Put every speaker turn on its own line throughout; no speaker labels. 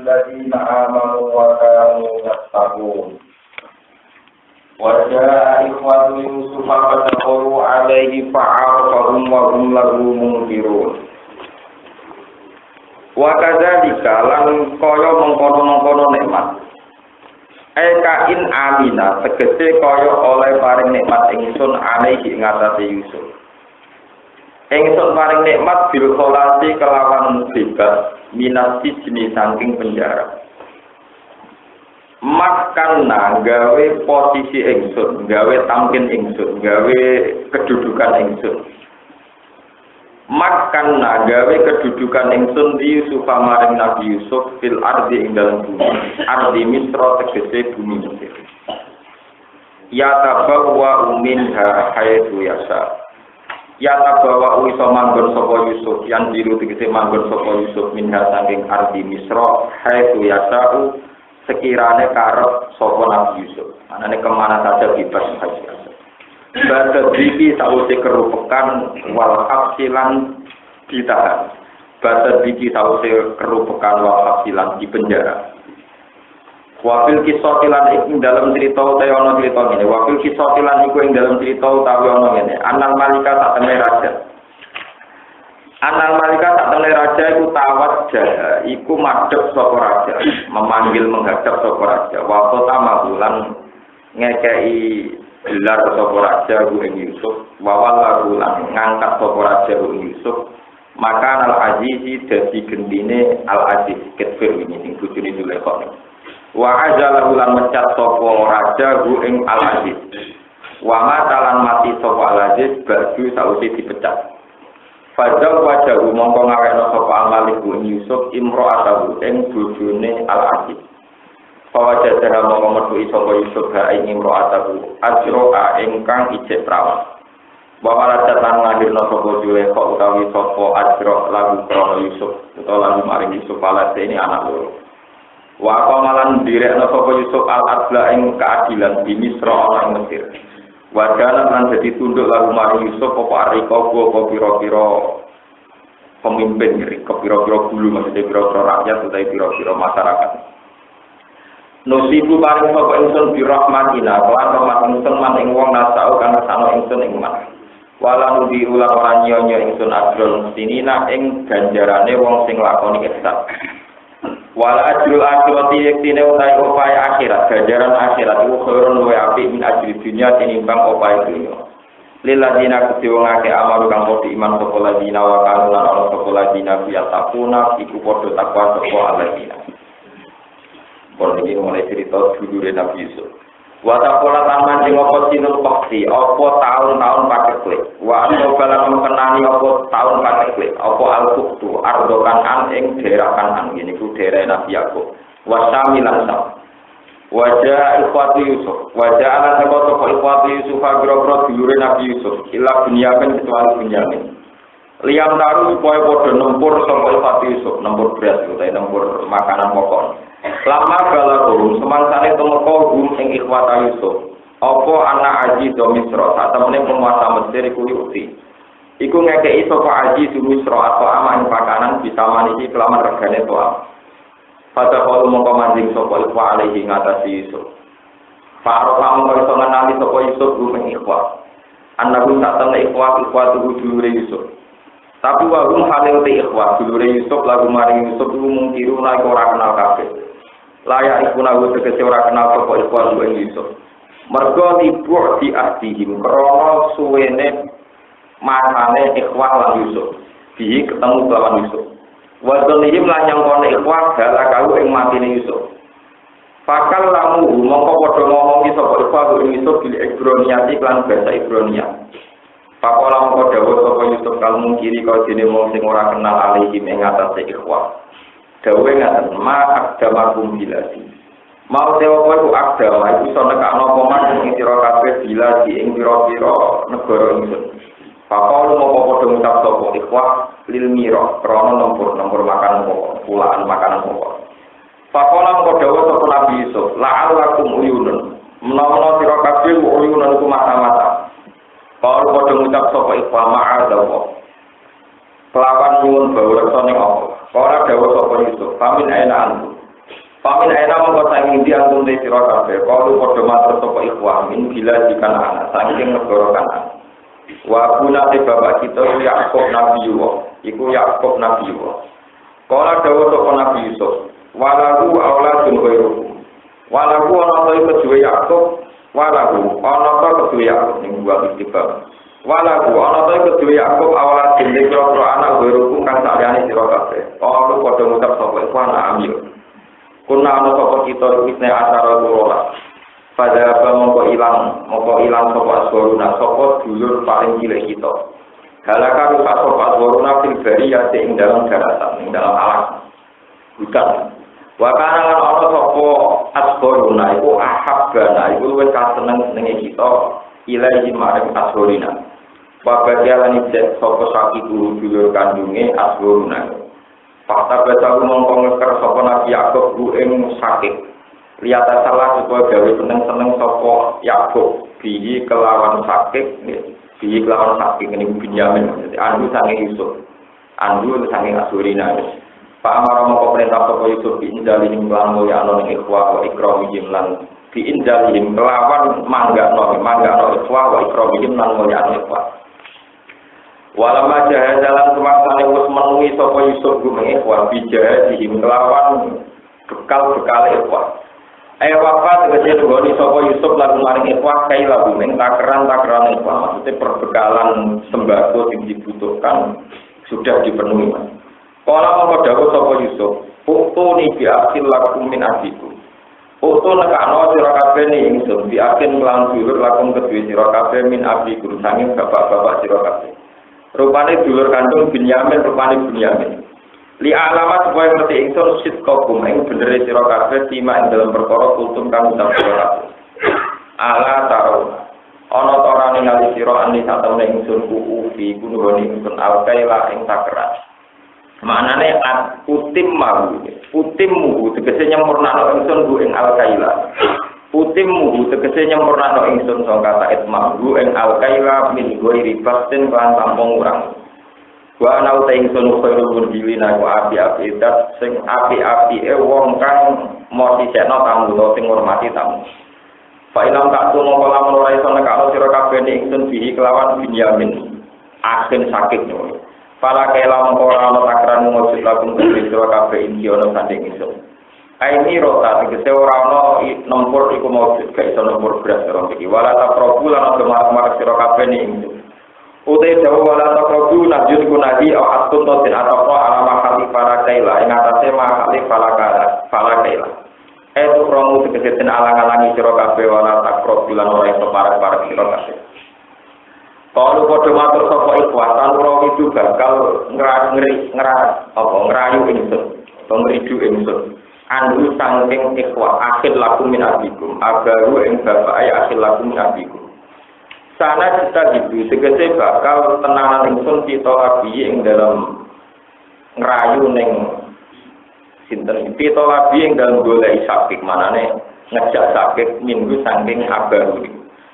الذين آمنوا وكانوا يتقون وجاء إخوة يوسف فدخلوا عليه فعرفهم وهم له منكرون wakadzalika lan kaya mengkono-mengkono nikmat kain amina tegese kaya oleh paring nikmat ingsun alaihi ing atase Yusuf ingsun paring nikmat bil kholasi kelawan bebas minasi jenis saking penjara makanna gawe posisi ingsun gawe tamkin ingsun gawe kedudukan ingsun makanna gawe kedudukan ingsun di Yusuf maring Nabi Yusuf fil ardi ing dalam bumi ardi Misra tegese bumi Mesir ya tabawa minha haitsu yasha ya tabawa iso manggon sapa Yusuf yang diru tegese manggon sapa Yusuf minha saking ardi Misra haitsu yasha sekirane karep sapa Nabi Yusuf anane kemana saja bebas saja Bada diki sausi kerupekan wal hafsilan ditahan. Bada diki sausi kerupekan wal hafsilan di penjara. Wafil kisotilan ing dalam cerita utawi ana cerita ngene. Wafil kisotilan iku ing dalam cerita utawi ana ngene. Anal malika sak temne raja. Anal malika sak temne raja iku tawajjah, iku madhep sapa raja, memanggil menghadap sapa raja. Wa qatama bulan ngekei gelar sapa raja ing Yusuf wawal lagu lan ngangkat sapa raja ing Yusuf maka al azizi dadi gendine al aziz ketfir ini sing bojone Zulaikha wa ajalahu lan mecat sapa raja ing al aziz wa matalan mati sapa al aziz baju sausi dipecat fadzal wajahu mongko ngawekno sapa al malik ing Yusuf imro'atahu ing bojone al aziz Fawajadah mongko metu sapa Yusuf ha ing imro'atahu ajro'a ingkang ijek prawan. Wa walatan ngahirna sapa Zulaikha utawi sapa ajro lagu krana Yusuf utawa lagu maring Yusuf alate ini anak loro. Wa qamalan direkna sapa Yusuf al-adla ing keadilan di Misra ana ing Mesir. Wa dalan lan dadi tunduk lagu maring Yusuf apa arika apa pira-pira pemimpin pira-pira gulu maksudnya pira-pira rakyat utawa pira-pira masyarakat. Nusibu paring sapa ingsun bi rahmatina lan rahmat ingsun man ing wong nasau kang kesana ingsun ing man wala nudi ulah ora nyonya ingsun ajrul sinina ing ganjarane wong sing lakoni ihsan wala ajrul akhirati yektine utahe upaya akhirat ganjaran akhirat iku khairun luwih apik min ajri dunya tinimbang upaya dunya lilladina kudiwongake amalu kang padha iman sapa ladina wa kanu lan ana sapa ladina yataquna iku padha takwa sapa aladina. Kalau ini mulai cerita dulu Nabi Yusuf. Watapola taman jeng opo sinul paksi, opo tahun-tahun pakai klik. Wa anobala mengenani opo tahun pakai klik. Opo al-Qubtu, ardokan an ing daerah kanan. Ini ku daerah Nabi Yakub. Wasami lansam. Wajah ikhwati Yusuf. Wajah anak sekolah ikhwati Yusuf. Agro-agro dulu Nabi Yusuf. Ilah Bunyamin kecuali Bunyamin. Liam taruh supaya bodoh nempur sampai ikhwati Yusuf. Nempur beras, nempur makanan pokok. Lama balaghum semangsane temeka gum ing ikhwata Yusuf apa anak aji do Misra sak temene penguasa Mesir iku yuti iku ngekeki sapa aji do Misra atau aman pakanan bisa manisi kelaman regane toa pada kalau mongko manjing sapa ikhwa alaihi ngatasi Yusuf Faro kamu iso ngenali sapa Yusuf gum ing ikhwa anaku sak temene ikhwa dulure Yusuf tapi wa gum halil te ikhwa dulure Yusuf lagu maring Yusuf iku mungkiru nek ora kenal kabeh layak iku nahu tegese ora kenal sapa ikhwan ing Yusuf. Mergo libur di ahdihim krana suwene masane ikhwan lan Yusuf. Di ketemu lawan Yusuf. Wa dzalihim lan nyangkone ikhwan halakahu ing matine Yusuf. Fakal lamu mongko padha ngomongi sapa ikhwan ing Yusuf bil Ibraniati lan bahasa Ibrania. Pakola mongko dawuh sapa Yusuf kalmu kiri kau dene wong sing ora kenal alihim ing atase ikhwan. Dawe ngaten ma akdamakum bilasi. Mau dewa kowe ku akdama iku iso nekakno apa man ing sira kabeh bilasi ing pira-pira negara ingsun. Pakol moko padha ngucap sapa ikhwah lil mira krana nomor makanan pokok, pulaan makanan pokok. Pakola moko dawuh sapa Nabi Yusuf, la'allakum uyunun. Menawa sira kabeh uyunun iku mata-mata. Kalau padha ngucap sapa ikhwah ma'adzallah. Kelawan nyuwun bau reksa ning Allah. Ora dawuh sapa Yusuf, pamin aina antu. Pamin aina mongko saking ndi antum te sira kabeh kalu padha matur sapa ikhwan min bila dikan anak saking negara kanan. Wa guna te bapak kita Yakub Nabi Yakub Nabi Yusuf. Kala dawuh sapa Nabi Yusuf, walahu auladun ghairuhu. Walahu ana ta kedue Yakub, walahu ana ta kedue Yakub ning buah istiqam. Walahu ana ta kedue Yakub auladun ghairuhu anak ghairuhu kang saliyane sira kabeh. Kalu padha ngucap sapa ikhwan amil. Kuna ana sapa kita isne asara kulola. Pada apa mongko ilang sapa aswaruna sapa dulur paling cilik kita. Halaka rusak sapa aswaruna fil bariyati ing dalam daratan ing dalam alam. Hutan. Wa kana lan ana sapa aswaruna iku ahabbana iku wis kaseneng-senenge kita ilahi maring aswarina. Wa bagian iki sapa sakit dulur kandunge aswaruna. Fakta besaku mongko ngeker sapa Nabi Yakub ku ing sakit. Lihat salah supaya gawe seneng-seneng sapa Yakub bihi kelawan sakit, bihi kelawan sakit ini Binyamin. Jadi andu sange Yusuf. Andu sange Asurina. Pak Amar mongko perintah sapa Yusuf diinjalihim lan mulyano ning ikhwa wa ikramihim lan diinjalihim kelawan manggano ikhwa wa ikramihim lan mulyano ikhwa. Walama jahazalan kemaksane wis menuhi sapa Yusuf gumeng ikhwan bijahadihim kelawan bekal-bekal ikhwan. Wafat tegese nggoni sapa Yusuf lan maring ikhwan kai lagu ning takeran ikhwan. Maksudnya perbekalan sembako sing dibutuhkan sudah dipenuhi. Kala mongko dawuh sapa Yusuf, "Utuni bi akil lakum min abiku." Utu nekano sira kabeh ning ingsun bi akil lan dulur lakum kedue sira kabeh min abiku sanging bapak-bapak sira kabeh. Rupane dulur kandung Binyamin rupane Binyamin. Li alamat supaya ngerti ingsun sitqakum ing bener sira kabeh tima ing dalam perkara kultum kang ucap sira kabeh. Ala taro. Ana ta ora ningali sira ani satemene ingsun ku fi kunggone ingsun alkaila ing takeran. Maknane utimmu tegese nyempurnakno ingsun ku ing alkaila. Utimmu tegese nyempurnakno ingsun saka kata itmahu ing alkaila min ghairi fastin kan tampung urang. Wa ana uta ingsun khairul mudilina ku api-api dat sing api-apike wong kang mau disekno tamu utawa sing ngurmati tamu. Fa ilang tak tumo lamun ora iso nekano sira kabeh ingsun bihi kelawan Binyamin. Akhir sakit nyo. Pala kela mongko ora ana takran mujud lakum sira kabeh iki ana sanding ingsun. Aini rota tegese ora ana nempur iku mujud gak iso nempur beras ora iki. Wala ta probu lan gemar-gemar sira kabeh ingsun. Utai jauh wala takrobu najud kunadi au atun totin atau ala makali para kaila ing atase makali para kaila. Itu promu tegese alang-alangi sira kabeh wala takrobu lan ora iso parek-parek sira kabeh. Kalau padha matur sapa ikhwatan ora itu bakal ngerayu ingsun, pengridu ingsun. Andu sangking ikhwa akhir lakum min abikum, agaru ing bapake akhir lakum min abikum. Sana kita gitu, tegese bakal tenanan ingsun kita labi ing dalam ngerayu ning sinten kita labi ing dalam golek sakit manane ngejak sakit minggu saking abaru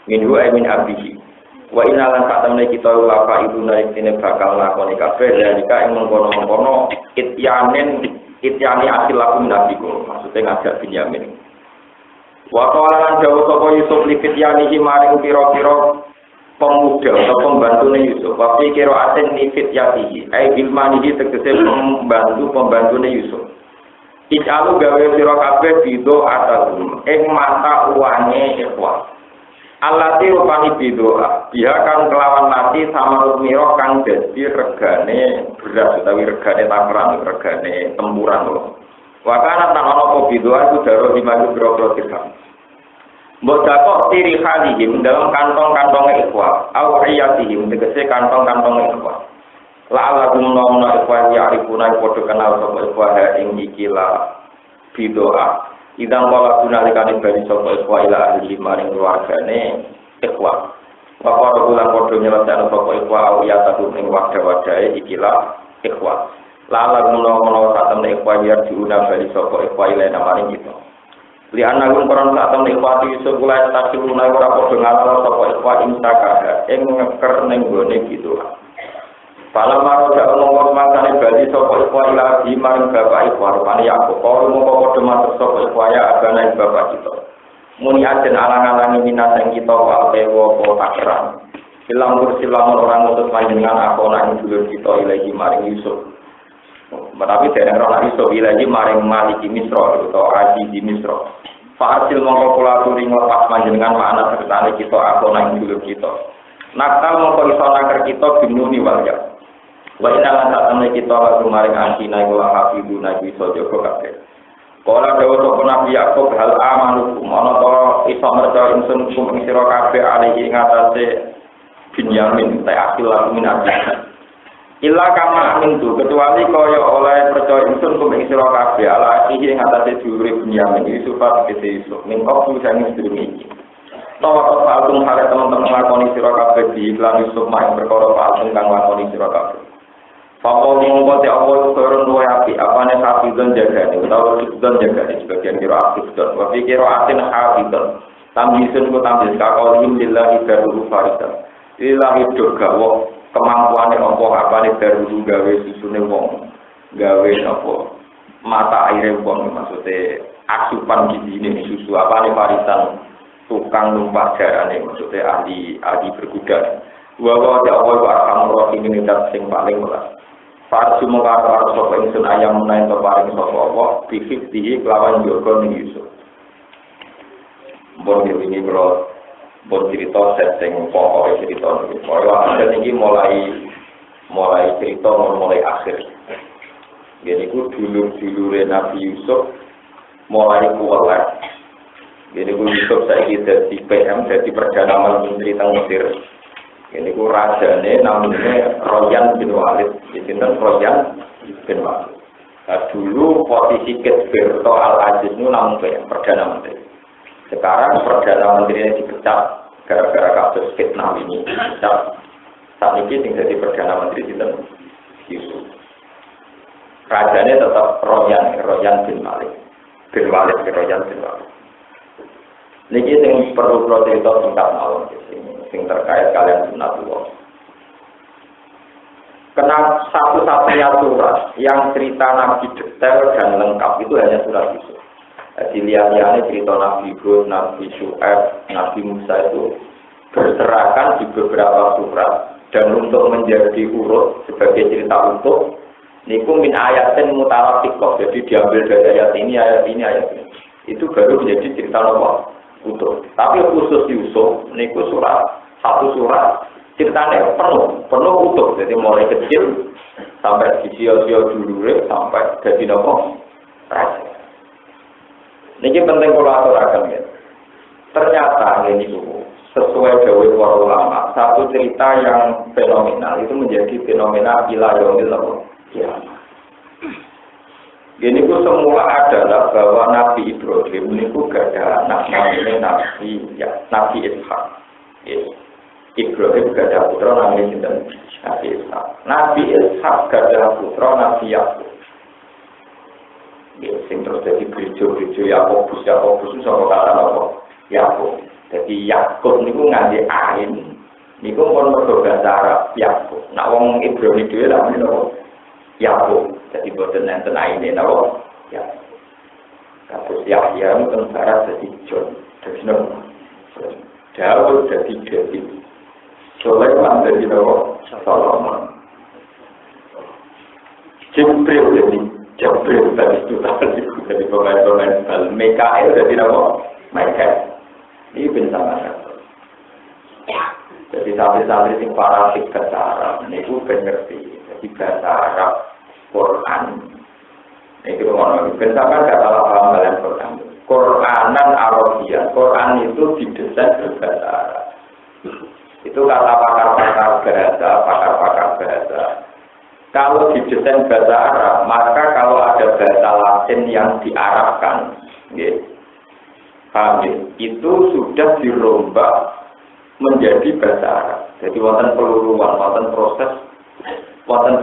minggu min abihi wa inalan sak temene kita lapa ibu naik dene bakal lakoni kabeh dalika ing mengkono-mengkono ityani asil lakum nabiku maksudnya ngajak Binyamin wa qalan jauh sapa Yusuf li fityanihi maring pira-pira pemuda atau pembantune Yusuf. Tapi kira aten nifit yatihi. Bilmanihi tegese pembantune Yusuf. Ijalu gawe sira kabeh bido atagum. Ing mata uange ikhwan. Alati rupani bido. Dia kan kelawan nati sama rumiro kang dadi regane beras utawi regane takeran, regane tempuran lho. Wakana tan ana apa bido iku daro 5 kilo dirham. Mbok dakok tiri halihim dalam kantong-kantong ikhwah au ayatihim tegese kantong-kantong ikhwah la'alagum nomna ikhwah ya'rifuna padha kenal sapa ikhwah ing ikilah bidoa idang kala gunalikane bali sapa ikhwah ila ahli maring keluargane ikhwah Bapak bulan padha nyelesaikan sapa ikhwah au yatahum ing wadah-wadahe ikilah ikhwah la'alagum nomna satemene ikhwah yarjuna bali sapa ikhwah ila maring kita li anakun koran saat temen ikhwati Yusuf mulai tak silunai ora padha ngalor sapa ikhwat imsakaha ing ngeker ning gone gitu. Pala maro dak ngomong mangkane bali sapa ikhwat ila di maring bapak ikhwat rupane Yakub. Kalau mongko padha matur sapa supaya agama bapak kita. Muni ajen alang-alangi minat yang kita wae apa takran. Silang orang ngutus panjenengan aku nang dulur kita ilahi maring Yusuf. Tapi dereng ora Yusuf ilahi maring Malik Misra utawa Aziz Misra. Fa'asil mongko kula aturi nglepas panjenengan ana sertane kita aku nang dulur kita. Nakal mongko iso nakar kita binuni walya. Wa inna lan satane kita lagu maring antina iku hafidu nabi iso jaga kabeh. Kala dawuh sapa Nabi Yakub hal amanu ana to iso merca ingsun kum ing sira kabeh alihi ing atase Binyamin ta akil lagu minati. Illa kama amin tu kecuali kaya oleh percaya ingsun kum ing sira kabeh alihi ing atase dulure Binyamin Yusuf kete Yusuf ning kok sing sedurunge iki. Tawa alung hale teman-teman lakoni sira kabeh di iklan Yusuf mak perkara alung kang lakoni sira kabeh. Papa mongko te apa turun luwe api apane hafizan jagane utawa hafizan jagane sebagian kira hafizan wa kira atin hafizan tamyisun ku tamyiz kakolim lillahi darul farisa lillahi dogawa kemampuane apa apane darul gawe susune wong gawe apa mata aire wong maksude asupan gizine susu apane farisan tukang numpak jarane maksude ahli berkuda wa wa ya Allah wa arhamur rahimin sing paling welas. Farsu mengatakan sapa ingsun ayam menawi to paring sapa apa bifitihi kelawan yoga ning Yusuf. Mbok ini bro, mbok cerita setting pokoke cerita iki. Kaya iki mulai cerita mulai akhir. Jadi ku dulur-dulure Nabi Yusuf mulai kuwat. Jadi ku Yusuf saiki dadi PM, dadi Perdana Menteri teng Mesir. Ini ku rajane namanya Royan bin Walid. Sinten Royan bin Walid. Nah, dulu posisi Ketberto Al-Aziz itu namun Perdana Menteri. Sekarang Perdana Menterinya dipecat gara-gara kasus fitnah ini. Dipecat. Saat ini tinggal di Perdana Menteri sinten Yusuf. Rajane tetap Royan bin Walid. Royan bin Walid. Niki sing perlu cerita singkat mawon sing terkait kalian sunatullah. Karena satu-satunya surat yang cerita Nabi detail dan lengkap itu hanya surat Yusuf. Jadi lihat-lihatnya cerita Nabi Hud, Nabi Syu'aib, Nabi Musa itu berserakan di beberapa surat dan untuk menjadi urut sebagai cerita utuh niku min ayatin mutalafiqah. Jadi diambil dari ayat ini, itu baru menjadi cerita nomor utuh. Tapi khusus Yusuf niku satu surat ceritanya penuh utuh. Jadi mulai kecil sampai di sio-sio dulure sampai jadi nopo raja. Niki penting kalau aturaken ya. Ternyata ini sesuai dawuh para ulama, satu cerita yang fenomenal itu menjadi fenomena ilayomil kiamat. Ini ku semula adalah bahwa Nabi Ibrahim ini ku gak ada anak namanya Nabi Ishak. Ibrahim gak ada putra namanya Nabi Ishak. Nabi Ishak gak ada putra Nabi Yakub. Sing terus jadi gereja Yakobus itu sama kata apa? Yakub. Jadi Yakub ini ku nganti ain. Ini ku pun berbahasa Arab Yakub. Nak wong Ibrahim itu namanya apa? Yakub. Jadi boten enten aine napa? Ya. Kados Yahya mungkin barat jadi John. Jadi napa? Daud jadi David. Sulaiman jadi napa? Solomon. Jibril tadi itu jadi pemain-pemain bal. Mikael jadi napa? Mikael. Ini benar. Jadi santri-santri sing parasik bahasa Arab niku ben ngerti. Jadi bahasa Arab Quran. Itu ngono. Bersama kata paham dalam Quran. Quranan Arabia. Quran itu didesain berbahasa Arab. Itu kata pakar-pakar bahasa. Kalau didesain bahasa Arab, maka kalau ada bahasa Latin yang diarabkan, itu sudah dirombak menjadi bahasa Arab. Jadi wonten peluruan, wonten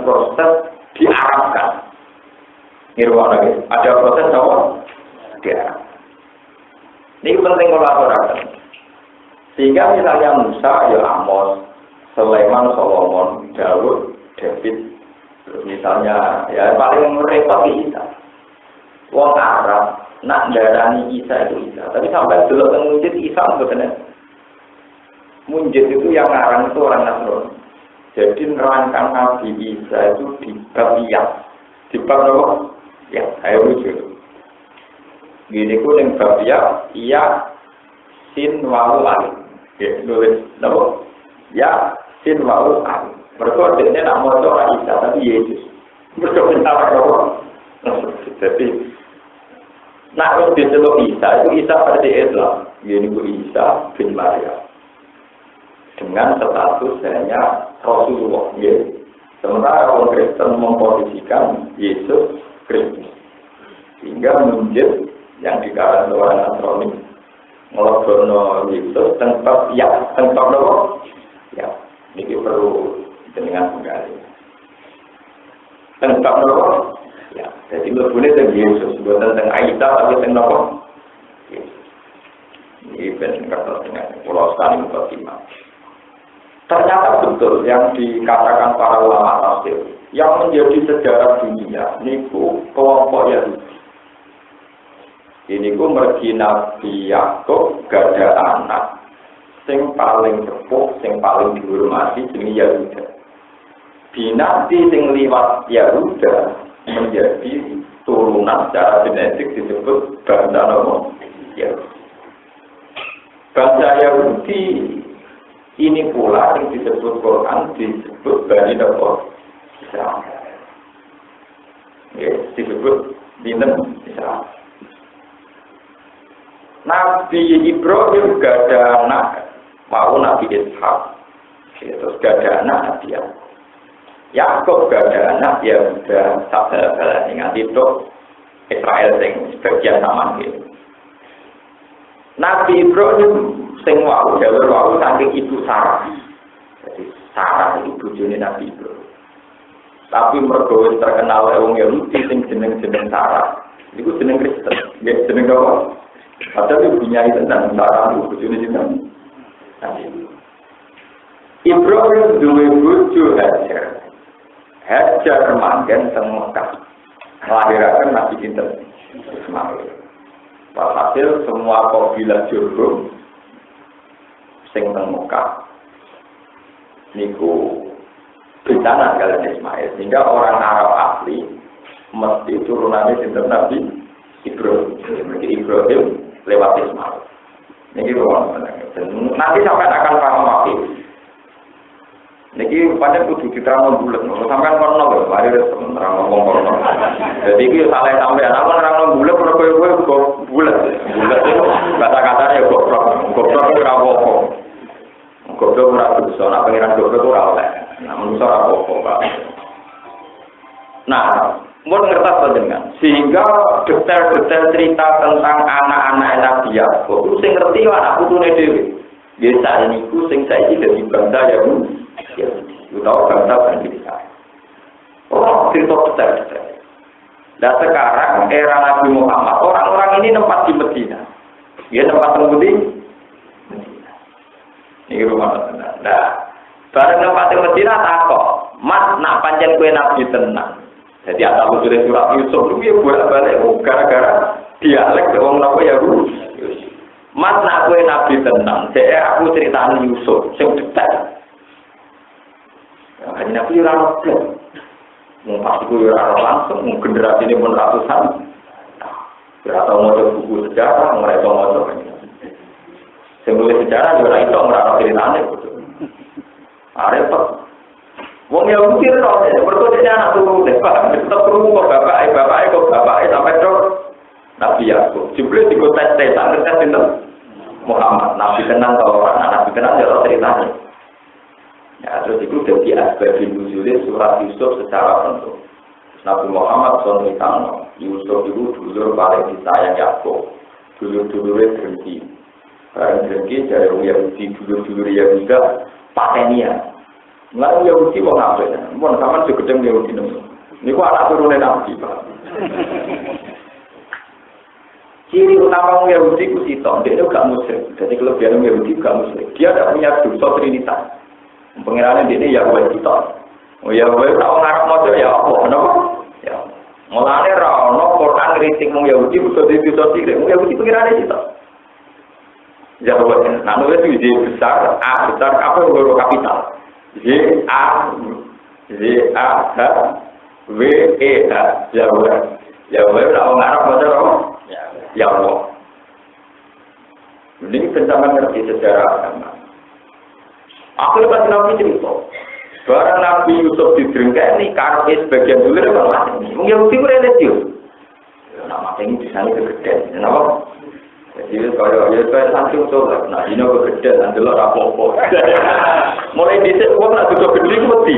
proses diarabkan. Ada proses apa? Diarab. Ini penting kolaborasi. Sehingga misalnya Musa, ya Amos, Sulaiman, Solomon, Daud, David, misalnya ya paling repot kita. Wong Arab nak darani Isa itu Isa. Tapi sampai dulu Munjid Isa betul. Munjid itu yang ngarang itu orang Nasrani. Jadi nerangkan Nabi Isa itu di bab ya. Di bab apa? Ya, ayo lucu. Gini ku yang bab ya, iya sin wau alif. Ya, nulis apa? Ya sin wau alif. Mereka dia nak mau orang Isa tapi Yesus. Mereka minta apa? Jadi nak kalau diceluk Isa itu Isa pada Islam. Gini ku Isa bin Maryam. Dengan status hanya Rasulullah, ya. Sementara orang Kristen memposisikan Yesus Kristus, sehingga Munjid yang dikatakan orang Nasrani melokdono Yesus tempat apa? Ya, ini perlu dengan menggali. Tempat apa? Ya, jadi lebihnya tentang Yesus, bukan tentang Aisyah tapi tentang apa? Yesus. Ini benar dengan Pulau Stani Mukaddimah. Ternyata betul yang dikatakan para ulama tafsir yang menjadi sejarah dunia niku kelompok Yahudi. Ini ku mergi Nabi Yakub gada anak sing paling sepuh, sing paling dihormati jenenge Yahuda. Dinasti sing liwat Yahuda menjadi turunan secara genetik disebut bangsa Yahudi. Bangsa Yahudi ini pula yang disebut Quran disebut Bani Israel. Ya, disebut Bani Israel. Nabi Ibrahim gak ada anak, mau Nabi Ishak. Terus gak ada anak Nabi Yakub gak ada anak, ya udah sabar-sabar ingat itu Israel yang sebagian sama gitu. Nabi Ibrahim sing wau jalur wau saking ibu Sarah. Jadi Sarah itu bojone Nabi Ibrahim. Tapi mergo terkenal wong Yahudi sing jeneng Sarah. Iku jeneng Kristen. Nggih jeneng apa? Padahal ibunya itu tentang Sarah itu bojone jeneng Nabi. Ibrahim duwe bojo Hajar. Hajar manggen teng Mekah. Nglahiraken Nabi sinten? Ismail. Walhasil semua kabilah Jurhum sing teng Mekah niku bencana kalian Ismail, sehingga orang Arab asli mesti turunannya sinten Nabi Ibrahim. Ibrahim lewat Ismail. Niki ruang nanti sampai akan paham wakil. Niki pada kudu diterang bulat, sampai kono lho, mari terang ngomong kono. Jadi iki salah sampai ana nerang bulat ora kowe kok bulat. Bulat itu kata-katanya goblok. Goblok ora apa-apa. Goblok ora bisa, nek pengiran goblok ora oleh. Nah, manusa ora apa-apa, Pak. Nah, mun ngertos panjenengan, sehingga detail-detail cerita tentang anak-anak Nabi Yakub, sing ngerti anak putune dhewe. Biasa niku sing saiki dadi bangsa Yahudi. Ya, utawa bangsa Bani Israil. Oh, cerita detail-detail. Dan sekarang era Nabi Muhammad, orang-orang ini tempat di Medina. Dia tempat di Medina. Ini rumah tenang. Nah, bareng tempat di Medina takok, Mas nak pancen kue Nabi tenang. Jadi ada usul surat Yusuf itu ya bolak-balik gara-gara dialek wong napa ya Bu. Mas nak kue Nabi tenang. Saya aku ceritain Yusuf sing detail. Hanya Nabi ora blek. Mau pasti gue langsung, mau generasi ini pun ratusan. Tidak tahu mau buku sejarah, mereka mau ini. Sebelum sejarah juga itu merasa ceritanya. Repot. Wong yang mungkin loh, berikutnya anak turun deh, Pak. Tetap turun kok bapak sampai dok. Nabi Yakub, jumlah di kota Tesan, kita Muhammad. Nabi kenal kalau orang Nabi kenal jalan ceritanya. Ya, terus itu jadi asbabun nuzulnya surat Yusuf secara penuh. Nabi Muhammad SAW, Yusuf itu dulur paling disayang Yakub. Dulur-dulurnya berhenti. Barang berhenti dari Yahudi, dulur-dulur Yahudi patenia. Nggak Yahudi mau ngapain? Mau sama segedeng Yahudi nemu. Ini kok anak turunnya Nabi, Pak. Ciri utama Yahudi itu sitok, dia itu gak musyrik. Jadi kelebihan Yahudi gak musyrik. Dia tidak punya dosa trinitas. Pengirannya ini Yahweh kita. Oh Yahweh tahu ngarep mojo ya apa? Kenapa? Ya. Mulane ra ono Quran kritik wong Yahudi bisa ditutupi. Wong Yahudi pikirane itu. Jawab, nah nulis itu besar, A besar apa huruf kapital? A H W E H. Jawab. Jawab orang Arab baca apa? Ya Allah. Ini pencapaian ngerti sejarah agama. Akhirnya pas Nabi cerita. Barang Nabi Yusuf didrengkeni karena sebagian dulu ada mati. Mungkin Yahudi religius. Nah mati ini bisa kegedean. Kenapa? Jadi kalau ya saya langsung coba. Nah ini kegedean, nanti lo rapopo. Mulai dicek uang nak juga gede mati.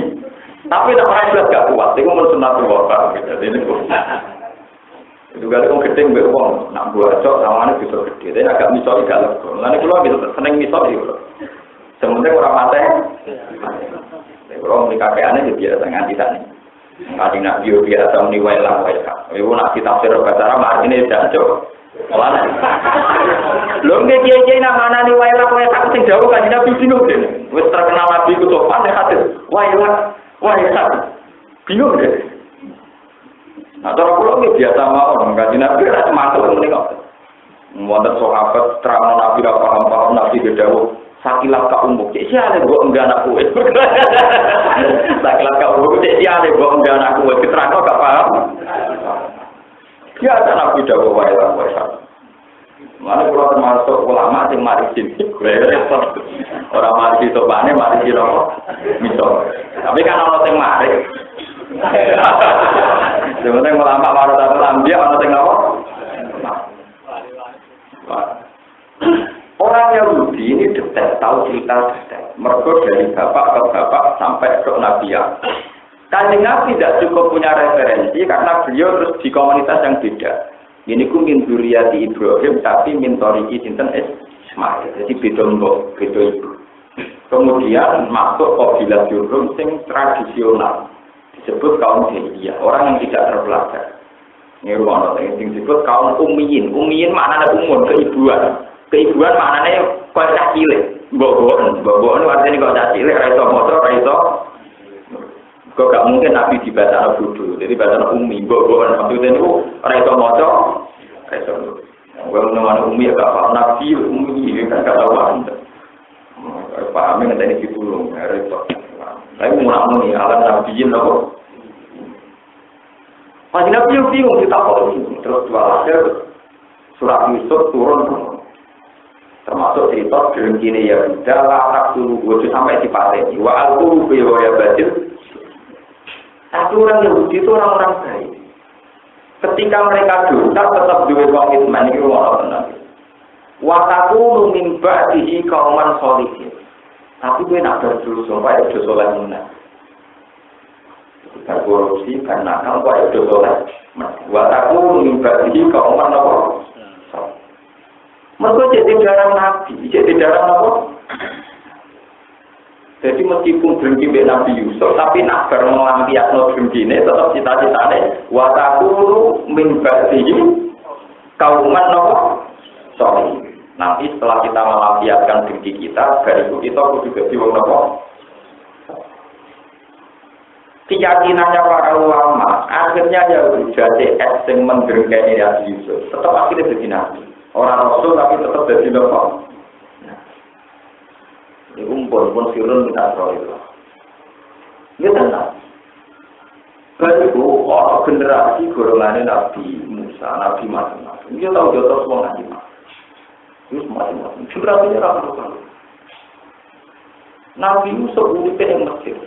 Tapi nak main gak kuat. Itu mensunat wakar. Jadi ini itu kalau orang gede nggak uang. Nak buat cok lawannya bisa gede. Tapi agak misal gak lego. Nanti kalau seneng misal itu. Sementara orang mati. Kalau mereka kayaknya jadi biasa nganti tadi. Kali nak biasa meniwai lah, ibu nak kita tafsir bahasa Arab ini jancok. Malah, lo nggak kiai nama niwai lah, tak sing jauh kan nabi bingung deh. Wes terkenal nabi itu sopan ya hati. Wah bingung deh. Nah kalau pulau nggak biasa mau orang kaji nabi rasa masuk ini kok. Wonder sahabat terang nabi paham nabi gedawuh. Sakilah kau umum, siapa yang buat enggak anak kue? Sakilah kau umum, siapa yang buat enggak anak kue? Keterangan kau tak paham? Dia ada nabi dakwah wailah wailah. Mana kalau termasuk ulama yang mari sini, orang mari itu bane, mari itu misal. Tapi kan orang yang mari, sebenarnya ulama baru datang lambiak, orang yang apa? Orang Yahudi ini detail, tahu cerita detail. Mereka dari bapak ke bapak sampai ke Nabi ya. Kanjeng Nabi tidak cukup punya referensi karena beliau terus di komunitas yang beda. Ini ku min dzurriyyati Ibrahim tapi min thoriqi sinten Ismail. Jadi beda mbok, beda ibu. Kemudian masuk kabilah Jurhum sing tradisional. Disebut kaum jahiliyah, orang yang tidak terpelajar. Ini rumah yang disebut kaum ummiyin. Ummiyin maknanya umum, keibuan. Keibuan maknanya kau cah cilik, boboan artinya kau cah cilik, raiso motor, raiso. Kau gak mungkin nabi di bahasa bodoh, jadi bahasa umi, boboan maksudnya itu raiso motor, raiso. Kau menemukan umi agak paham nabi umi, kan gak tahu anda. Pahamnya nanti ini ditulung, raiso. Tapi mau nih alam nabiin loh. Masih nabi yang bingung kita kok terus dua akhir surat Yusuf turun. Termasuk cerita gini ya udah latak dulu gue sampai di pateni wa aku ya batil. Tapi orang Yahudi itu orang-orang baik. Ketika mereka dosa tetap duwe komitmen iki ora tenan. Wa takunu min ba'dihi qauman sholihin. Tapi gue nak berdosa supaya dosa soleh menang. Kita korupsi karena kamu supaya dosa soleh. Wa takunu min ba'dihi qauman apa? Mereka jadi darah Nabi, jadi darah apa? Jadi meskipun berhenti dengan Nabi Yusuf, tapi nak bermelampiak no berhenti ini tetap cita-citanya watakulu min ba'dihi kauman no sorry. Nanti setelah kita melampiaskan berhenti kita, dari itu kita juga diwang no. Keyakinannya para ulama, akhirnya ya jadi yang mendengkeni Nabi Yusuf, tetap akhirnya jadi Nabi. Orang Rasul tapi tetap jadi lepas. Ini pun firun minta roh itu. Ini tenang. Baru orang generasi golongannya Nabi Musa, Nabi macam-macam. Dia tahu jodoh semua Nabi macam. Itu macam-macam. Generasinya ramai. Nabi Yusuf uripnya yang Mesir.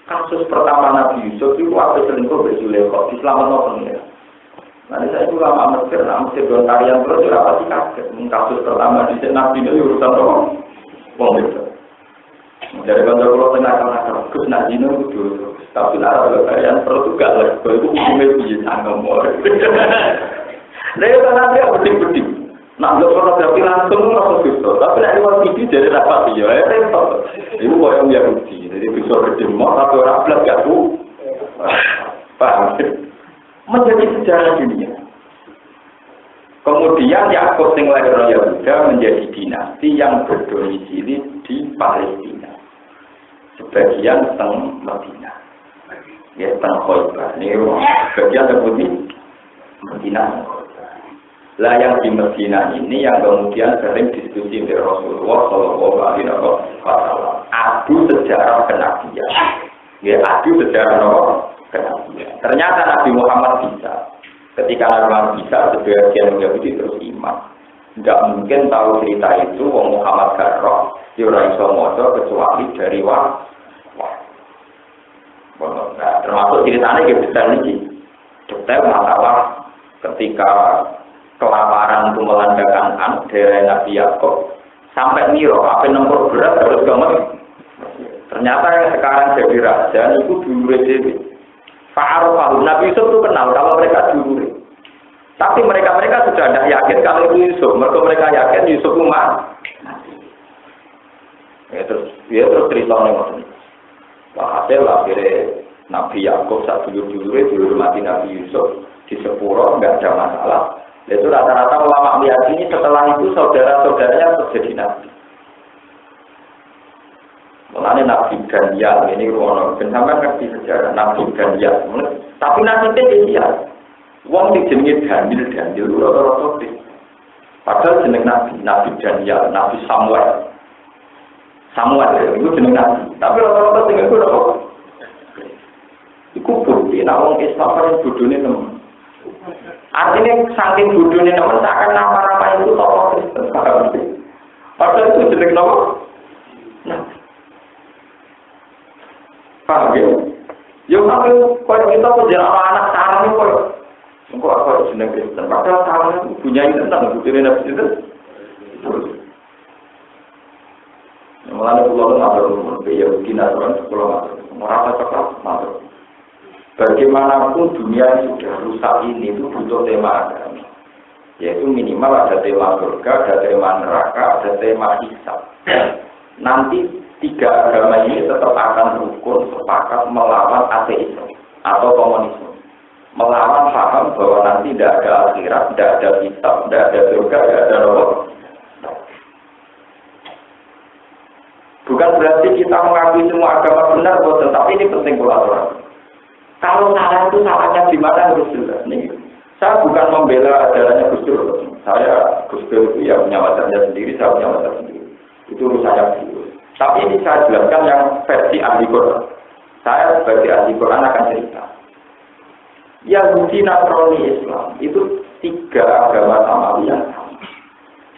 Kasus pertama Nabi Yusuf itu apa selingkuh bersulekok. Diselamatkan ya. Nanti saya juga lama Mesir don tarian terus ya pasti kaget. Kasus pertama di Nabi ini urusan orang itu. Dari kantor pulau tengah Gus Nadino itu, tapi ada tarian terus juga lah. Itu hukumnya bisa ngomong. Lalu kan dia penting-penting. Nak fotografi langsung langsung bisa. Tapi nak lewat TV jadi dapat dia. Repot. Ibu yang Yahudi. Jadi bisa berdemo tapi orang belas gak tuh. Paham? Menjadi sejarah dunia. Kemudian Yakub sing lahir Yahuda menjadi dinasti yang berdomisili di Palestina. Sebagian teng Madinah. Ya Khoibar. Ini bagian seperti Medina. Lah yang di Medina ini yang kemudian sering diskusi dengan Rasulullah Shallallahu Alaihi Wasallam. Adu sejarah kenabian. Ya adu sejarah kenabian. Ternyata Nabi Muhammad bisa. Ketika Nabi Muhammad bisa, sebagian Yahudi terus iman. Tidak mungkin tahu cerita itu wong Muhammad Garroh ora iso maca kecuali dari wah. Nah, termasuk ceritanya gitu detail ini. Detail masalah ketika kelaparan itu melandakan daerah Nabi Yakub sampai Miro, apa nomor berat terus gampang. Ternyata yang sekarang jadi raja itu dulu Dewi. Fa'arufahum Nabi Yusuf itu kenal kalau mereka dulu. Tapi mereka sudah tidak yakin kalau itu Yusuf. Mereka yakin Yusuf umat. Ya terus ceritanya macam. Hasil akhirnya Nabi Yakub saat dulu mati Nabi Yusuf di Sepuro nggak ada masalah. Itu rata-rata ulama meyakini setelah itu saudara-saudaranya terjadi Nabi. Mulanya Nabi Daniel ini ruang sampai ngerti sejarah Nabi Daniel. Tapi Nabi dia wong dijenenge Daniel rata-rata padahal jeneng Nabi Daniel, Nabi Samuel itu jeneng Nabi. Tapi rata-rata tinggal itu apa? Iku bukti, nah orang Islam paling bodohnya teman. Artinya saking bodohnya teman, seakan nama-nama itu tokoh Kristen. Padahal itu jeneng apa? Nabi. Paham ya? Ya sampai kalau kita penjara anak sarang itu kalau apa jeneng Kristen. Padahal sarang itu punya tentang bodohnya Nabi itu. Mulanya pulau matur, ya begini aturan pulau matur, merasa coklat matur. Bagaimanapun dunia yang sudah rusak ini itu butuh tema agama, yaitu minimal ada tema surga, ada tema neraka, ada tema hisab. Nanti tiga agama ini tetap akan rukun sepakat melawan ateisme atau komunisme, melawan paham bahwa nanti tidak ada akhirat, tidak ada hisab, tidak ada surga, tidak ada neraka. Bukan berarti kita mengakui semua agama benar, tetapi ini penting kolaborasi. Kalau salah itu salahnya di mana harus jelas. Nih, saya bukan membela ajarannya Gus Dur. Saya Gus Dur itu ya punya wajarnya sendiri, saya punya wajar sendiri. Itu urusannya beliau. Tapi ini saya jelaskan yang versi ahli Quran. Saya sebagai ahli Quran akan cerita. Yahudi, Nasrani, Islam itu tiga agama samawi yang sama.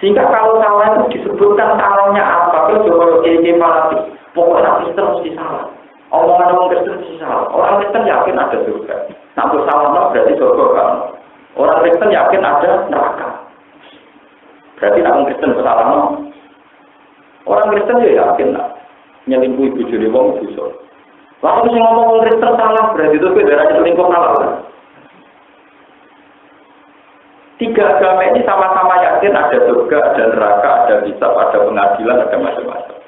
Sehingga kalau salah itu disebutkan salahnya apa, kalau coba kiai fanatik, pokoknya Kristen mesti salah. Omongan orang Kristen mesti salah. Orang Kristen yakin ada surga. Namun salah berarti surga kan. Orang Kristen yakin ada neraka. Berarti orang Kristen salah. Orang Kristen ya yakin lah. Nyelingkuhi bujuni wong dosa. Lalu sing ngomong orang Kristen salah berarti itu darah selingkuh salah. Tiga agama ini sama-sama yakin ada surga, ada neraka, ada hisab, ada pengadilan, ada macam-macam.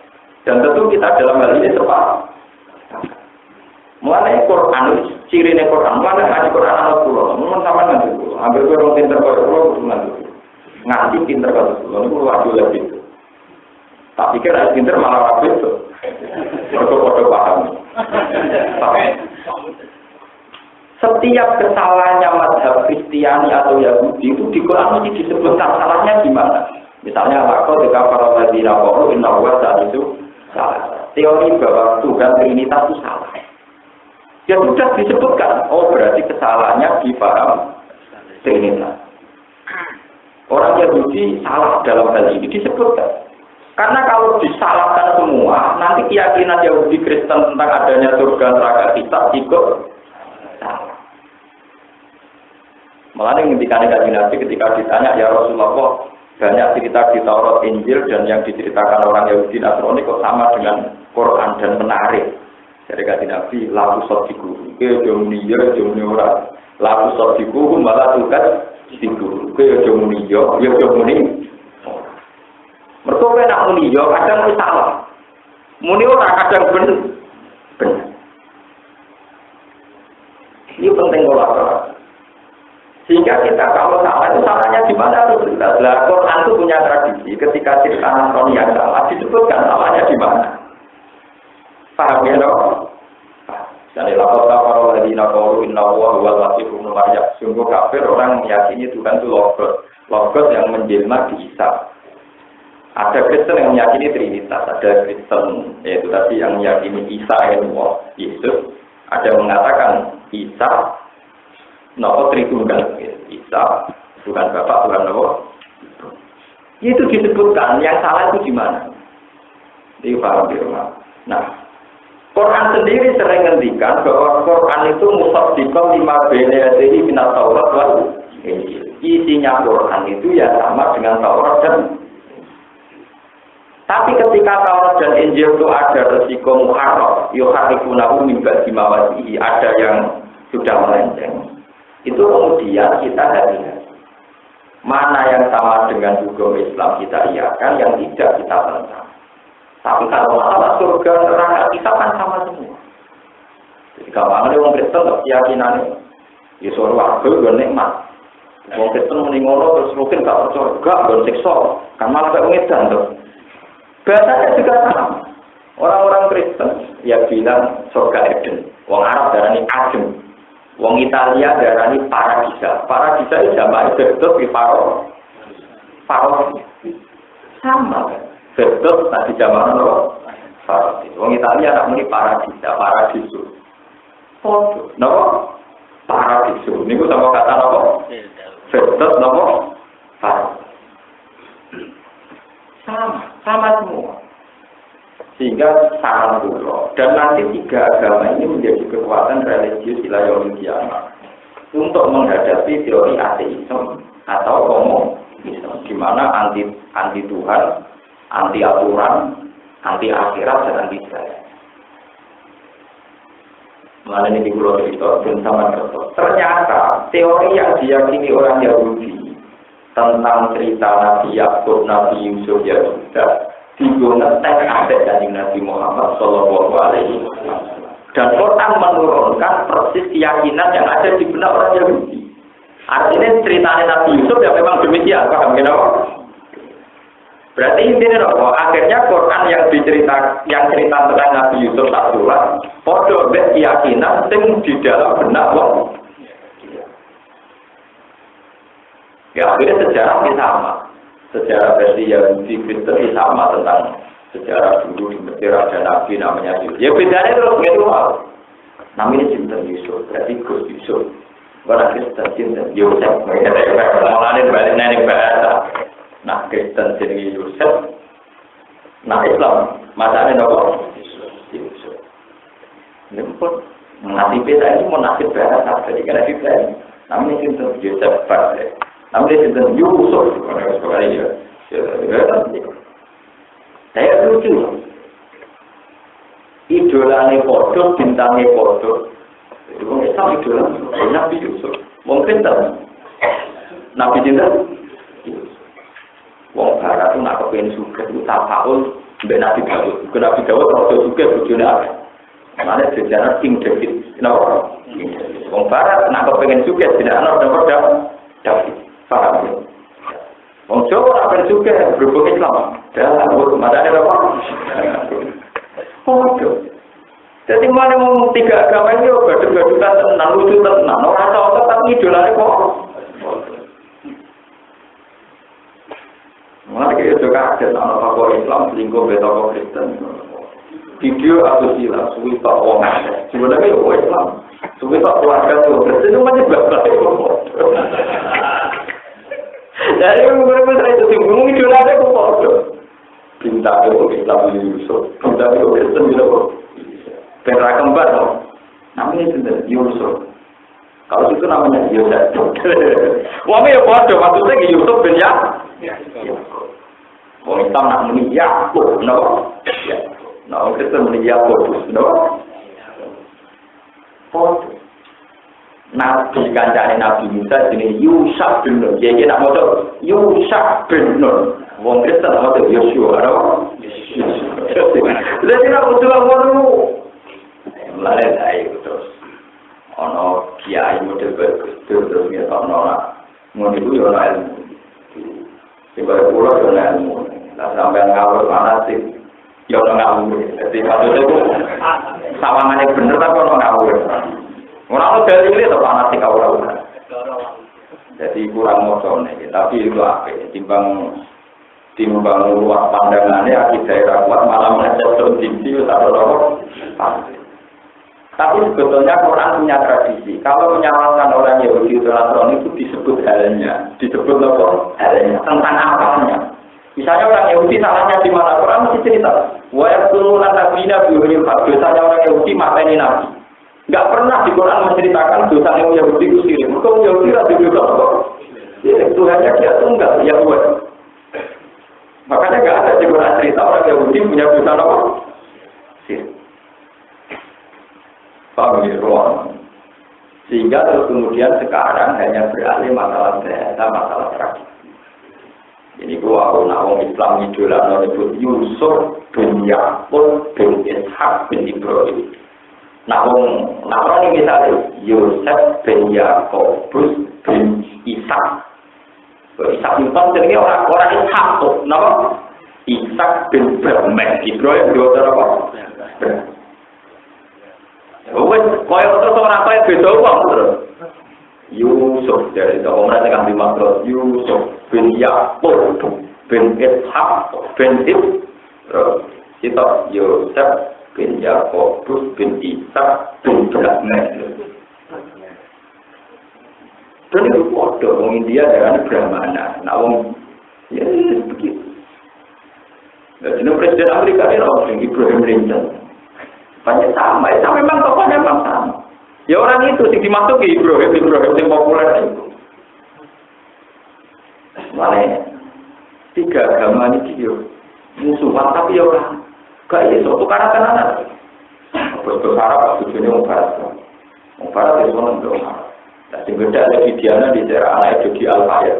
Dan tentu kita dalam hal ini sepakat. Mulai Quran, ciri Quran, mulai ngaji Quran anak pulau, memang sama nanti pulau. Hampir orang pinter kalau pulau nanti ngaji pinter kalau pulau, ini pulau wajib lebih. Tak pikir ada pinter malah wajib itu. Foto-foto paham. Setiap kesalahannya mazhab Kristiani atau Yahudi itu di Quran mesti disebutkan salahnya gimana. Misalnya lakon jika para ladina qalu inna huwa itu salah. Teori bahwa Tuhan Trinitas itu salah. Ya sudah disebutkan. Oh berarti kesalahannya di paham Trinitas. Orang Yahudi salah dalam hal ini disebutkan. Karena kalau disalahkan semua, nanti keyakinan Yahudi Kristen tentang adanya surga neraka kitab ikut salah. Malah ketika Nabi ketika ditanya ya Rasulullah banyak cerita di Taurat Injil dan yang diceritakan orang Yahudi Nasrani kok sama dengan Quran dan menarik. Jadi kata Nabi lalu sodiku, jomniya jomniora, lalu sodiku malah tugas sodiku, jomniya, ya jomni. Mereka nak muni yo kadang salah, muni orang kadang benar. Ini penting kolaborasi. Sehingga kita kalau salah itu salahnya di mana harus jelas. Lah Quran itu punya tradisi ketika cerita Nasrani yang salah disebutkan salahnya di mana. Paham ya dong? Dan lapor para ladina qalu inna Allaha huwal masih ibnu Maryam. Sungguh kafir orang meyakini Tuhan itu logos yang menjelma di Isa. Ada Kristen yang meyakini Trinitas, ada Kristen yaitu tadi yang meyakini Isa adalah Yesus. Ada yang mengatakan Isa nopo Tritunggal, Isa Tuhan Bapa, Tuhan nopo. Itu disebutkan, yang salah itu di mana? Di paham di rumah. Nah, Quran sendiri sering ngendikan bahwa Quran itu musaddiqan lima baina yadayhi minat Taurat wal Injil. Isinya Quran itu ya sama dengan Taurat dan tapi ketika Taurat dan Injil itu ada resiko muharraf, yuharrifunahu min ba'di mawadihi, ada yang sudah melenceng. Itu kemudian kita hati-hati. Mana yang sama dengan hukum Islam kita iakan, yang tidak kita tentang. Tapi kalau masalah surga neraka kita kan sama semua. Jadi kalau ada orang Kristen keyakinannya, ya surga itu nikmat. Orang Kristen meninggal terus mungkin gak percaya, gak siksa, kan malah kayak ngedan tuh. Bahasanya juga sama. Orang-orang Kristen ya bilang surga Eden. Wong Arab darani Adem. Wong Italia darani Paradisa. Paradisa itu jamaah betul di Paro. Sama kan? Betul tadi jamaah apa? Paradis. Wong Italia nak muni Paradisa, Paradiso. Foto. Napa? Paradiso. Niku sama kata napa? Betul napa? Paradis. Sama semua. Sehingga saran dulu. Dan nanti tiga agama ini menjadi kekuatan religius ila yaumil qiyamah untuk menghadapi teori ateisme atau komunisme, di mana anti Tuhan, anti aturan, anti akhirat dan anti saya. Malah ini di Pulau Cerita dan sama Kerto. Ternyata teori yang diyakini orang Yahudi tentang cerita Nabi Yakub, Nabi Yusuf ya sudah digunakan ada dari Nabi Muhammad Shallallahu Alaihi Wasallam. Dan Quran menurunkan persis keyakinan yang ada di benak orang Yahudi. Artinya ceritanya Nabi Yusuf ya memang demikian, paham kenapa? Berarti intinya apa? Akhirnya Quran yang cerita tentang Nabi Yusuf tak surat, podo keyakinan yang di dalam benak orang. Ya akhirnya sejarah ini sama. Sejarah versi Yahudi Kristen sama tentang sejarah dulu di Mesir ada Nabi namanya Yusuf. Ya bedanya terus gitu hal. Namanya cinta Yusuf, berarti Gus Yusuf. Orang Kristen cinta Yusuf. Mulanya balik nenek bahasa. Nah Kristen jadi Yusuf. Nah Islam masanya apa? Yusuf. Ini pun nasib kita ini mau nasib bahasa. Jadi kan nasib saya. Namanya cinta Yusuf Fadli. Namanya cinta Yusuf. Saya lucu. Idolane podo, bintangnya podo. Itu orang Islam idola. Nabi Yusuf. Mungkin tak. Nabi cinta. Wong Barat itu nak kepengen suka itu tapaul mbek Nabi Dawud. Nabi Dawud rada suka bojone akeh. Mane sejarah King David. Kenapa? Wong Barat nak kepengen suka tidak ana David. Paham ya? Wong Jawa akan juga berhubung Islam. Dah, ada apa? Oh, jadi mana mau tiga agama ini gaduh-gaduhan tenang, lucu tenang. Orang tahu tapi idolanya kok. Mana kita juga kaget anak tokoh Islam selingkuh dari tokoh Kristen. Video atau sila, suwi tak wong ada. Sebenarnya ya Islam, suwi tak keluarga tuh Kristen itu macam berapa? Dari beberapa saya itu bingung idolanya kok bodoh. Bintang itu Islam Yusuf, bintang itu Kristen gitu. Perak kembar dong. Namanya itu Yusuf. Kalau itu namanya Yusuf. Wah, ya bodoh maksudnya Yusuf bin Yakub. Wong Islam nak muni Yakub, no? Nah, Kristen muni Yakub, no? Bodoh. Nabi kancane Nabi Musa jenenge Yusuf bin Nun. Jadi nak moto Yusuf bin Nun. Wong Kristen moto Yosua, no? Jadi nak moto ngono. Mulane ae terus. Ono kiai model bagus terus ngetokno ngono iku yo ana ilmu. Sebab pulau yo ana ilmu. Lah sampean ngawur manasik ya orang ngawur. Jadi maksudnya itu sawangannya bener tapi orang ngawur. Orang dari ini atau fanatik orang. Jadi kurang motor nih. Tapi itu apa? Timbang luas pandangannya akibat daerah kuat malah mengecek tinggi atau apa? Tapi sebetulnya Quran punya tradisi. Kalau menyalahkan orang Yahudi atau Nasrani itu disebut halnya, disebut apa? Halnya tentang apanya. Misalnya orang Yahudi salahnya di mana? Quran mesti cerita. Wa yaquluna nabiyina biwil haq. Dosanya orang Yahudi mateni nabi. Enggak pernah di Quran menceritakan dosa yang Yahudi itu sirik. Mereka Yahudi ada dosa apa? Tuhannya dia tunggal, ya buat. Makanya enggak ada di Quran cerita orang Yahudi punya dosa apa? Sirik. Paham ya, ruang. Sehingga terus kemudian sekarang hanya beralih masalah bahasa, masalah tradisi. Ini gua orang Islam idola menyebut Yusuf bin Yakub bin Ishak bin Ibrahim. Orang misalnya Yusuf bin Yakub bin Ishak. Ishak itu jadi orang Ishak tuh, nama Ishak bin Ibrahim dua apa? Wes, kaya terus orang kaya beda wong terus. Yusuf dari orang yang dimaksud Yusuf bin Yakub bin Ishak bin Ibrahim. Kita Yusuf bin Yakub bin Ishak bin Ibrahim. Dan itu bodoh, orang India dengan Brahmana. Nah, orang ya begitu. Jadi Presiden Amerika ini orang Ibrahim Lincoln. Banyak sama, itu memang tokohnya memang sama. Ya orang itu sih dimasuki Ibrahim yang populer itu. Makanya 3 agama ini dia musuhan tapi ya orang gak iso tukaran tenanan. Bos Arab tujuannya mau barat itu orang dong. Nah, beda ada Diana di daerah anak itu di Al-Fayed.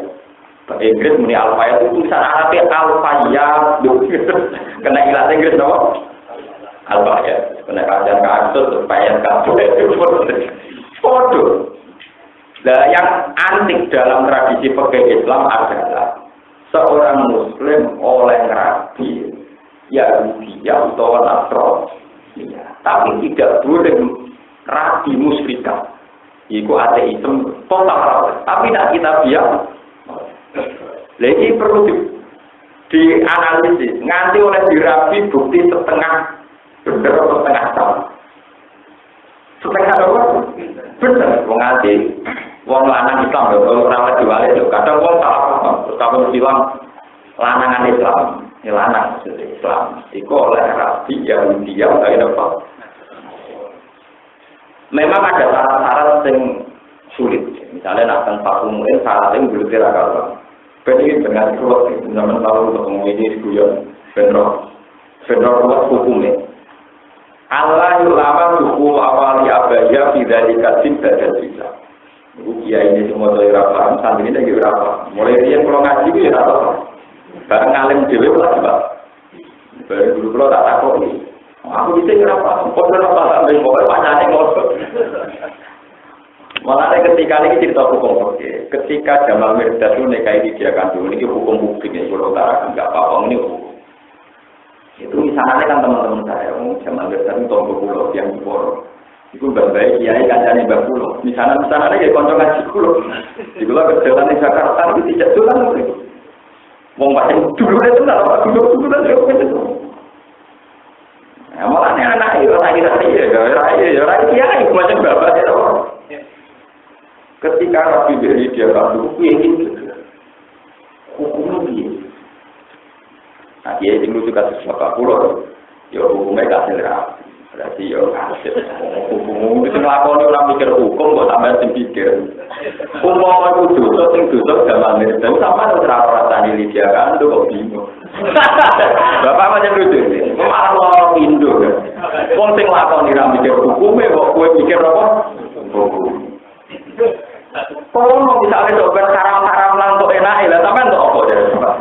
Inggris muni Al-Fayed itu tulisan Arabnya Al-Fayed. Kena ilat Inggris dong. Al-Fayed. Kena kajian kasus Fayed kasus. Foto. Nah, yang antik dalam tradisi fikih Islam adalah seorang Muslim oleh rabi Yahudi atau Nasrani, tapi tidak boleh rabi musyrikah. Iku ateisme total, tapi tidak kita biar. Lagi perlu dianalisis. Nganti oleh dirabi bukti setengah benar atau setengah salah. Setengah apa? Benar. Menganti wong lanang Islam lho, ora diwale lho. Kadang wong salah, tapi bilang lanangan Islam, ya lanang Islam. Iku oleh rabi Yahudi yang apa? Memang ada syarat-syarat yang sulit. Misalnya nak tempat umum syarat yang belum diragal. Ini dengan kuat, zaman lalu untuk ini guyon vendor kuat hukumnya. Allah ulama suku awali abaya tidak dikasih dan tidak. Ukia ini semua dari rapat, santri ini lagi rapat. Mulai dia kalau ngaji itu ya rapat. Barang ngalim dewi lah juga. Barang dulu kalau tak takut ini. Aku bisa nyerapa, kode apa sampai pokoknya pacarnya ngosok. Malah ketika ini cerita hukum oke. Ketika Jamal Mirdad itu nikahi dia kandung, ini hukum publik yang Pulau Utara enggak apa-apa ini hukum. Itu misalnya kan teman-teman saya, Jamal Mirdad itu tombol pulau yang di Poro. Itu berbaik kiai kancane Mbak Pulau. Misalnya kayak konco ngaji Pulau. Di Pulau kerjaan di Jakarta itu tidak jalan itu. Mau pakai dulu itu nggak dulu itu. Malah anak itu lagi raya kiai macam bapak itu. Ketika Rabi beri dia kandung, ini hukumnya dia. Nah dia itu juga sesuatu pulau, ya hukumnya kasih Rabi. Berarti ya kasih hukum itu ngelakoni orang mikir hukum, kok sampai pikir. Hukum itu dosa zaman ini. Dan sama terapa tadi dia kandung kok bingung. Bapak macam lucu ini, malah orang Indo kan. Wong sing lakoni ra mikir hukume kok kowe mikir apa? Hukum. Kalau misalnya coba haram-haram lang kok enak lah, sampean kok apa jadi Pak?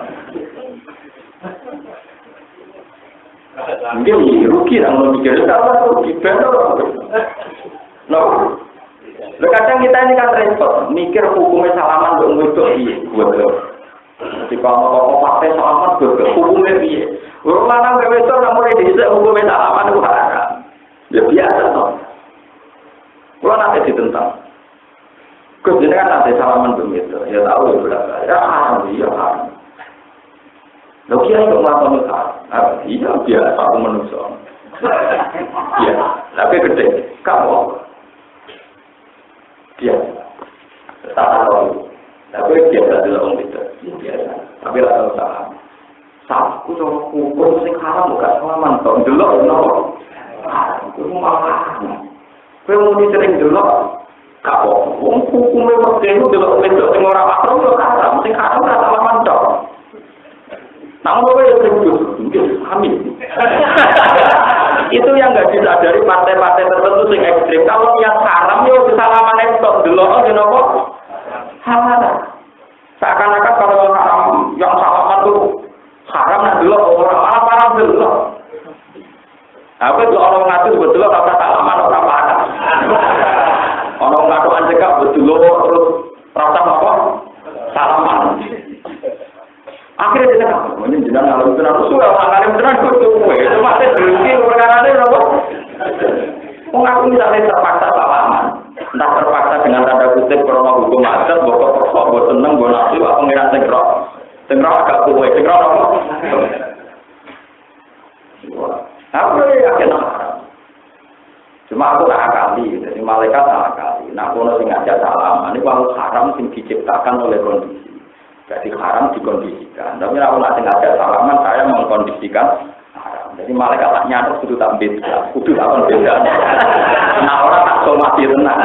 Mungkin rugi lah kalau mikir apa rugi bener. No. Kadang kita ini kan repot, mikir hukumnya salaman untuk itu iya, buat. Jika mau pakai salaman hukumnya piye? Wong lanang wedok nek mulai dhisik hukume salaman ku haram. Ya biasa to. Kulo nate ditentang. Kebetulan kan ada salaman begitu, ya tahu ya berapa. Ya haram, iya haram. Lo kira itu melakukan haram? Iya biasa aku manusia. Iya, tapi gede. Kamu biasa. Tak tahu. Tapi biasa dulu orang itu. Biasa. Tapi tak tahu saham. Sahamku sama hukum sing haram bukan salaman. Tahu dulu, kenapa? Aku mau haram. Kau mau disering dulu. Kau, hukumnya waktu itu dulu bentuk sing ora makro yo haram, sing haram ora salaman tok. Namun apa yang terjadi? Amin. Itu yang nggak disadari partai-partai tertentu sing ekstrim. Kalau yang haram yo salaman itu dulu, kenapa? Haram. Seakan-akan kalau yang salaman itu haram nah dulu orang malah dulu. Apa itu orang ngatur betul kata salaman orang parah. Orang ngatur anjekak betul terus rasa apa? Salaman. Akhirnya dia kata, "Mungkin jenengan kalau benar sudah angkane beneran kudu kowe." Itu masih berhenti perkarane apa? Wong aku misalnya terpaksa salaman. Entah terpaksa dengan tanda kutip karena hukum adat, mbok perso, mbok seneng, mbok nafsu, apa ngira sing roh. Sing roh agak kowe, sing roh apa? Aku yakin haram. Cuma aku tak akali, jadi malaikat tak akali. Nah, kono sing ngajak salaman, ini kalau haram sing diciptakan oleh kondisi. Jadi haram dikondisikan. Tapi aku nak ngajak salaman, saya mengkondisikan haram. Jadi malaikat tak nyata, kudu tak beda. Kudu tak beda. Nah, orang tak somasi tenang.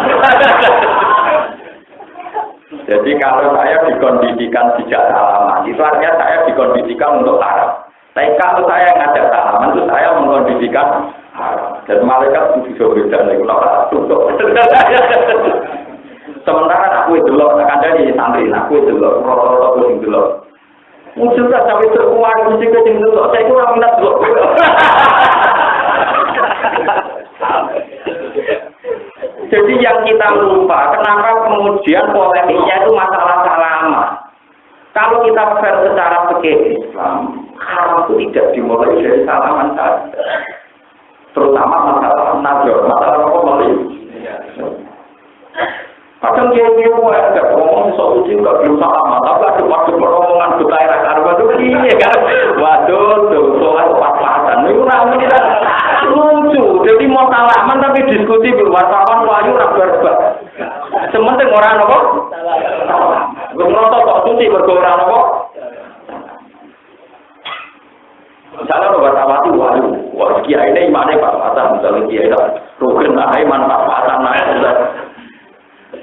Jadi kalau saya dikondisikan sejak salaman, itu artinya saya dikondisikan untuk haram. Tapi kalau saya ngajak salaman, itu saya mengkondisikan haram. Dan malaikat itu bisa beda. Itu tak tutup. Sementara aku itu loh, kadang di santri, aku itu loh, rata-rata aku itu loh. Mungkin tak sampai terkuat, mesti ke sini loh. Saya itu orang minat loh. Jadi yang kita lupa, kenapa kemudian polemiknya itu masalah salaman. Kalau kita fair secara fikih Islam, haram itu tidak dimulai dari salaman saja. Terutama masalah nazar, masalah apa malih. Kadang dia ada ngomong soal uji nggak belum salaman, tapi ada waktu peromongan ke daerah Arab itu iya kan, waduh tuh soal pas-pasan, itu namanya kita lucu. Jadi mau salaman tapi diskusi berwartawan wayu rabar-rabar. Sementing orang apa? Gue ngerasa kok suci bergorang apa? Misalnya wartawan itu wayu, wah kiai ini imannya pas-pasan, misalnya kiai itu rukun lah, iman pas-pasan lah.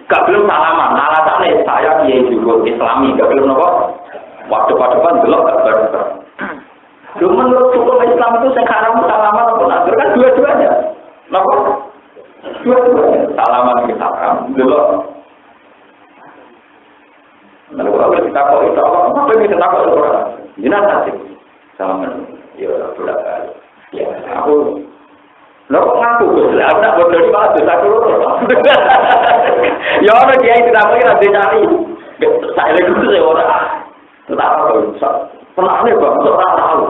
Gak belum salaman, alasannya saya kiai juga Islami, gak belum nopo. Waktu depan belum gak berubah. Menurut hukum Islam itu sekarang salaman atau nazar kan dua-duanya, nopo. Dua-duanya salaman kita haram, belum. Lalu kalau kita kau itu apa yang kita takut itu orang? Jinak nasib salaman, ya sudah. Ya aku. Lo ngaku Gus, aku tak bodoh di mana dosa dulu. Ya orang kiai tidak mungkin ada cari. Saya lagi itu saya orang. Tetap apa? Pernah nih bang, orang tahu.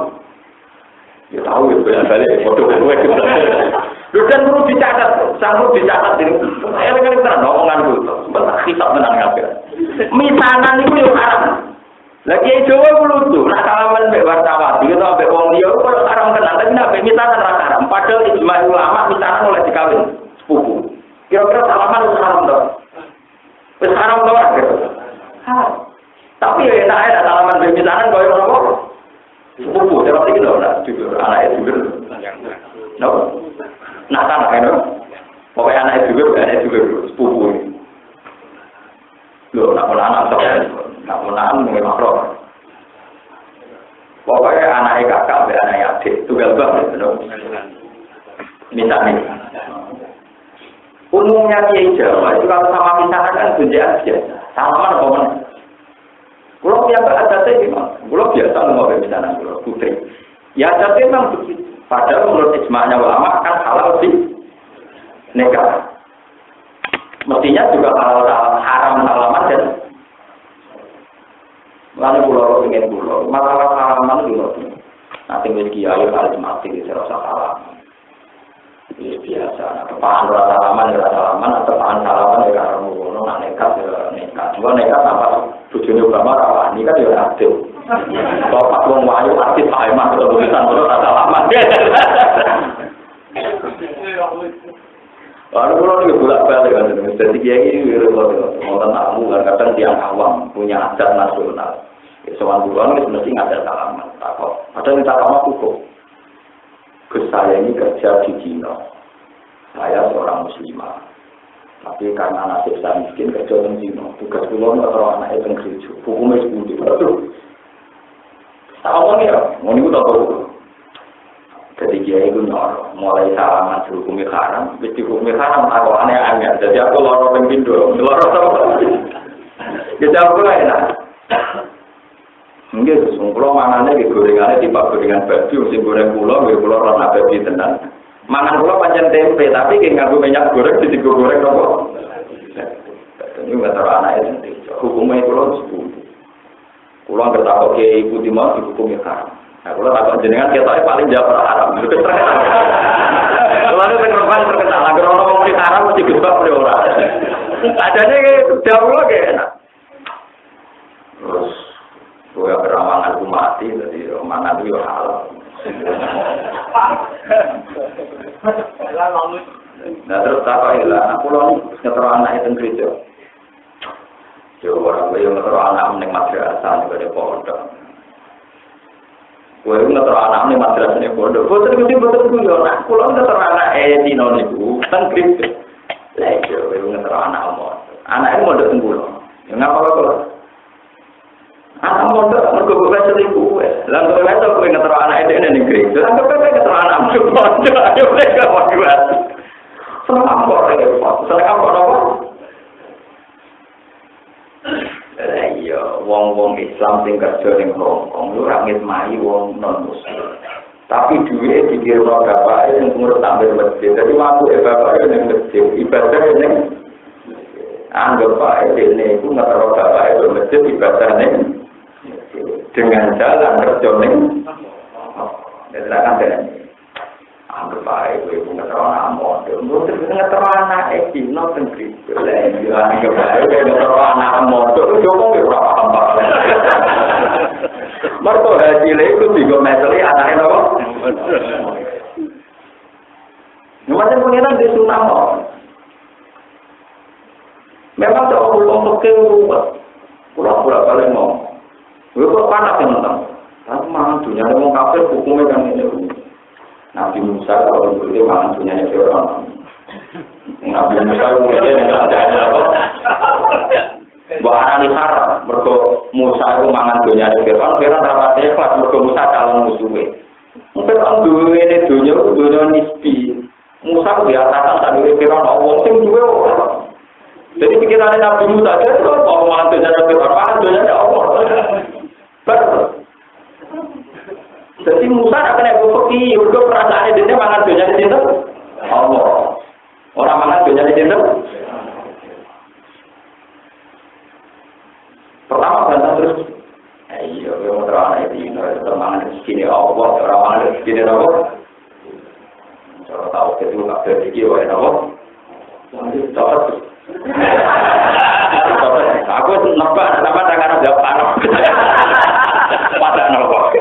Ya tahu itu yang balik bodoh gue. Dan perlu dicatat, sanggup dicatat ini. Saya dengar kita omongan dulu. Sebentar kita menang apa? Misanan itu yang haram. Lagi Jawa lucu, nak salaman mbek wartawan, gitu mbek wong liya kok haram kenal, tapi nek misanan ra haram. Padahal ijma ulama misanan oleh dikawin sepupu. Kira-kira salaman itu haram toh? Wis haram toh gitu. Haram. Tapi ya enak ada salaman mbek misanan koyo apa? Sepupu, terus iki lho, nak jujur anake jujur. No. Nak tanah itu. Pokoknya anake jujur sepupu. Lho, nak anak toh. Nak menahan mungkin makro. Pokoknya anak kakak, anak adik, tunggal banget, betul. Misalnya, umumnya kiai Jawa itu kalau sama misalnya kan tunjukkan biasa. Salaman apa mana? Kalau biasa adatnya gimana? Kalau biasa ngomong misalnya kalau putri. Ya adatnya memang begitu. Padahal menurut ijma'nya ulama kan halal sih nikah. Mestinya juga halal haram salaman dan lalu pulau ingin pulau, masalah salaman dulu. Nanti meski ayo kali mati di serasa salam. Ini biasa. Tepaan rasa salaman, tepaan salaman ya karena ngono nak nekat. Cuma nekat apa tujuannya Obama rawani kan ya aktif. Kalau pas wong wayu aktif ae mah tulisan rasa salaman. Lalu kalau dia bolak-balik kan, jadi kiai mau tamu kadang tiang awam punya adat nasional. Soal bulan itu mesti ada salaman. Ada yang salaman hukum. Saya ini kerja di Cina. Saya seorang muslimah. Tapi karena nasib saya miskin kerja di Cina. Tugas pulang atau anaknya di gereja. Hukumnya seperti itu. Tahu ya, mau ini tahu. Jadi dia itu nyor, mulai salaman dihukumi haram, dihukumi haram aku aneh-aneh. Jadi aku lorong pintu, lorong apa? Jadi aku lah enak. Mungkin sungguh mangannya di gorengannya di gorengan baju, si goreng pulau rasa babi tenan. Mangan pulau panjang tempe, tapi kayak ngaku minyak goreng di goreng apa? Ini nggak tahu anaknya nanti. Hukumnya pulau sepuluh. Pulau nggak tahu kayak ibu di mana dihukumi haram. Nah, kalau takut jenengan kita paling jauh haram. Lalu penerbang terkenal, agar orang ngomong haram mesti gebak oleh orang. Adanya jauh lagi enak. Terus, gue beramangan mati, jadi mana itu halal. Nah terus apa ilah? Aku lalu ngetero anak itu gereja. Coba orang gue ngetero anak mening madrasah juga di pondok. Gue ngetero anak mening madrasah di pondok. Gue betul gue anak. Aku lalu ngetero anak di non ibu kan gereja. Lah gue ngetero anak mau. Anak itu mau datang pulang. Ngapa kalau? Anak mondok mergo kowe selingkuh wes. Lah kowe wes kowe ngetero anak itu ning gereja. Lah kowe ngetero anak mondok ayo mereka kuat. Seneng apa repot. Seneng apa? Iya, wong-wong Islam sing kerja ning Hong Kong ora ngitmai wong non muslim. Tapi duwe dikira bapake sing ngurus tampil masjid. Dadi waktu bapake ning masjid ibadah ning anggap bae dene iku ngetero bapake ning masjid ibadah ning dengan jalan kerjoning, dan akan dengan anggap baik, ibu ngetero anak model, ngetero anak Cina sendiri, anggap baik, ngetero anak model, jomong ya berapa hampa. Mereka hasil itu 3 meter anaknya apa? Macam pengiran di Sunnah. Memang tak hukum pekeh ruwet, pura-pura paling ngomong. Gue kok panas yang tentang, tapi mangan dunia ini mau kafir hukumnya kan ini. Nabi Musa kalau dulu mangan dunia ini orang. Nabi Musa kemudian nggak ada apa. Bahkan ini haram, mergo Musa itu mangan dunia ini orang. Kira rapatnya kelas mergo Musa calon musuhnya. Mungkin orang dulu ini dunia nisbi. Musa biasakan tak dulu kira orang sing dua orang. Jadi pikirannya Nabi Musa itu kalau mangan dunia ini orang, mangan dunia ini Allah. Jadi Musa akan ada bukti, juga perasaannya dia mangan dunia di situ. Allah, orang mangan dunia di situ. Pertama bantah terus, iya, yang terang ini, orang mangan segini Allah, orang mangan segini Allah. Kalau tahu itu nggak berpikir, Allah, lanjut cocok. Aku nebak sama tangan jawab Arab. Pada nopo.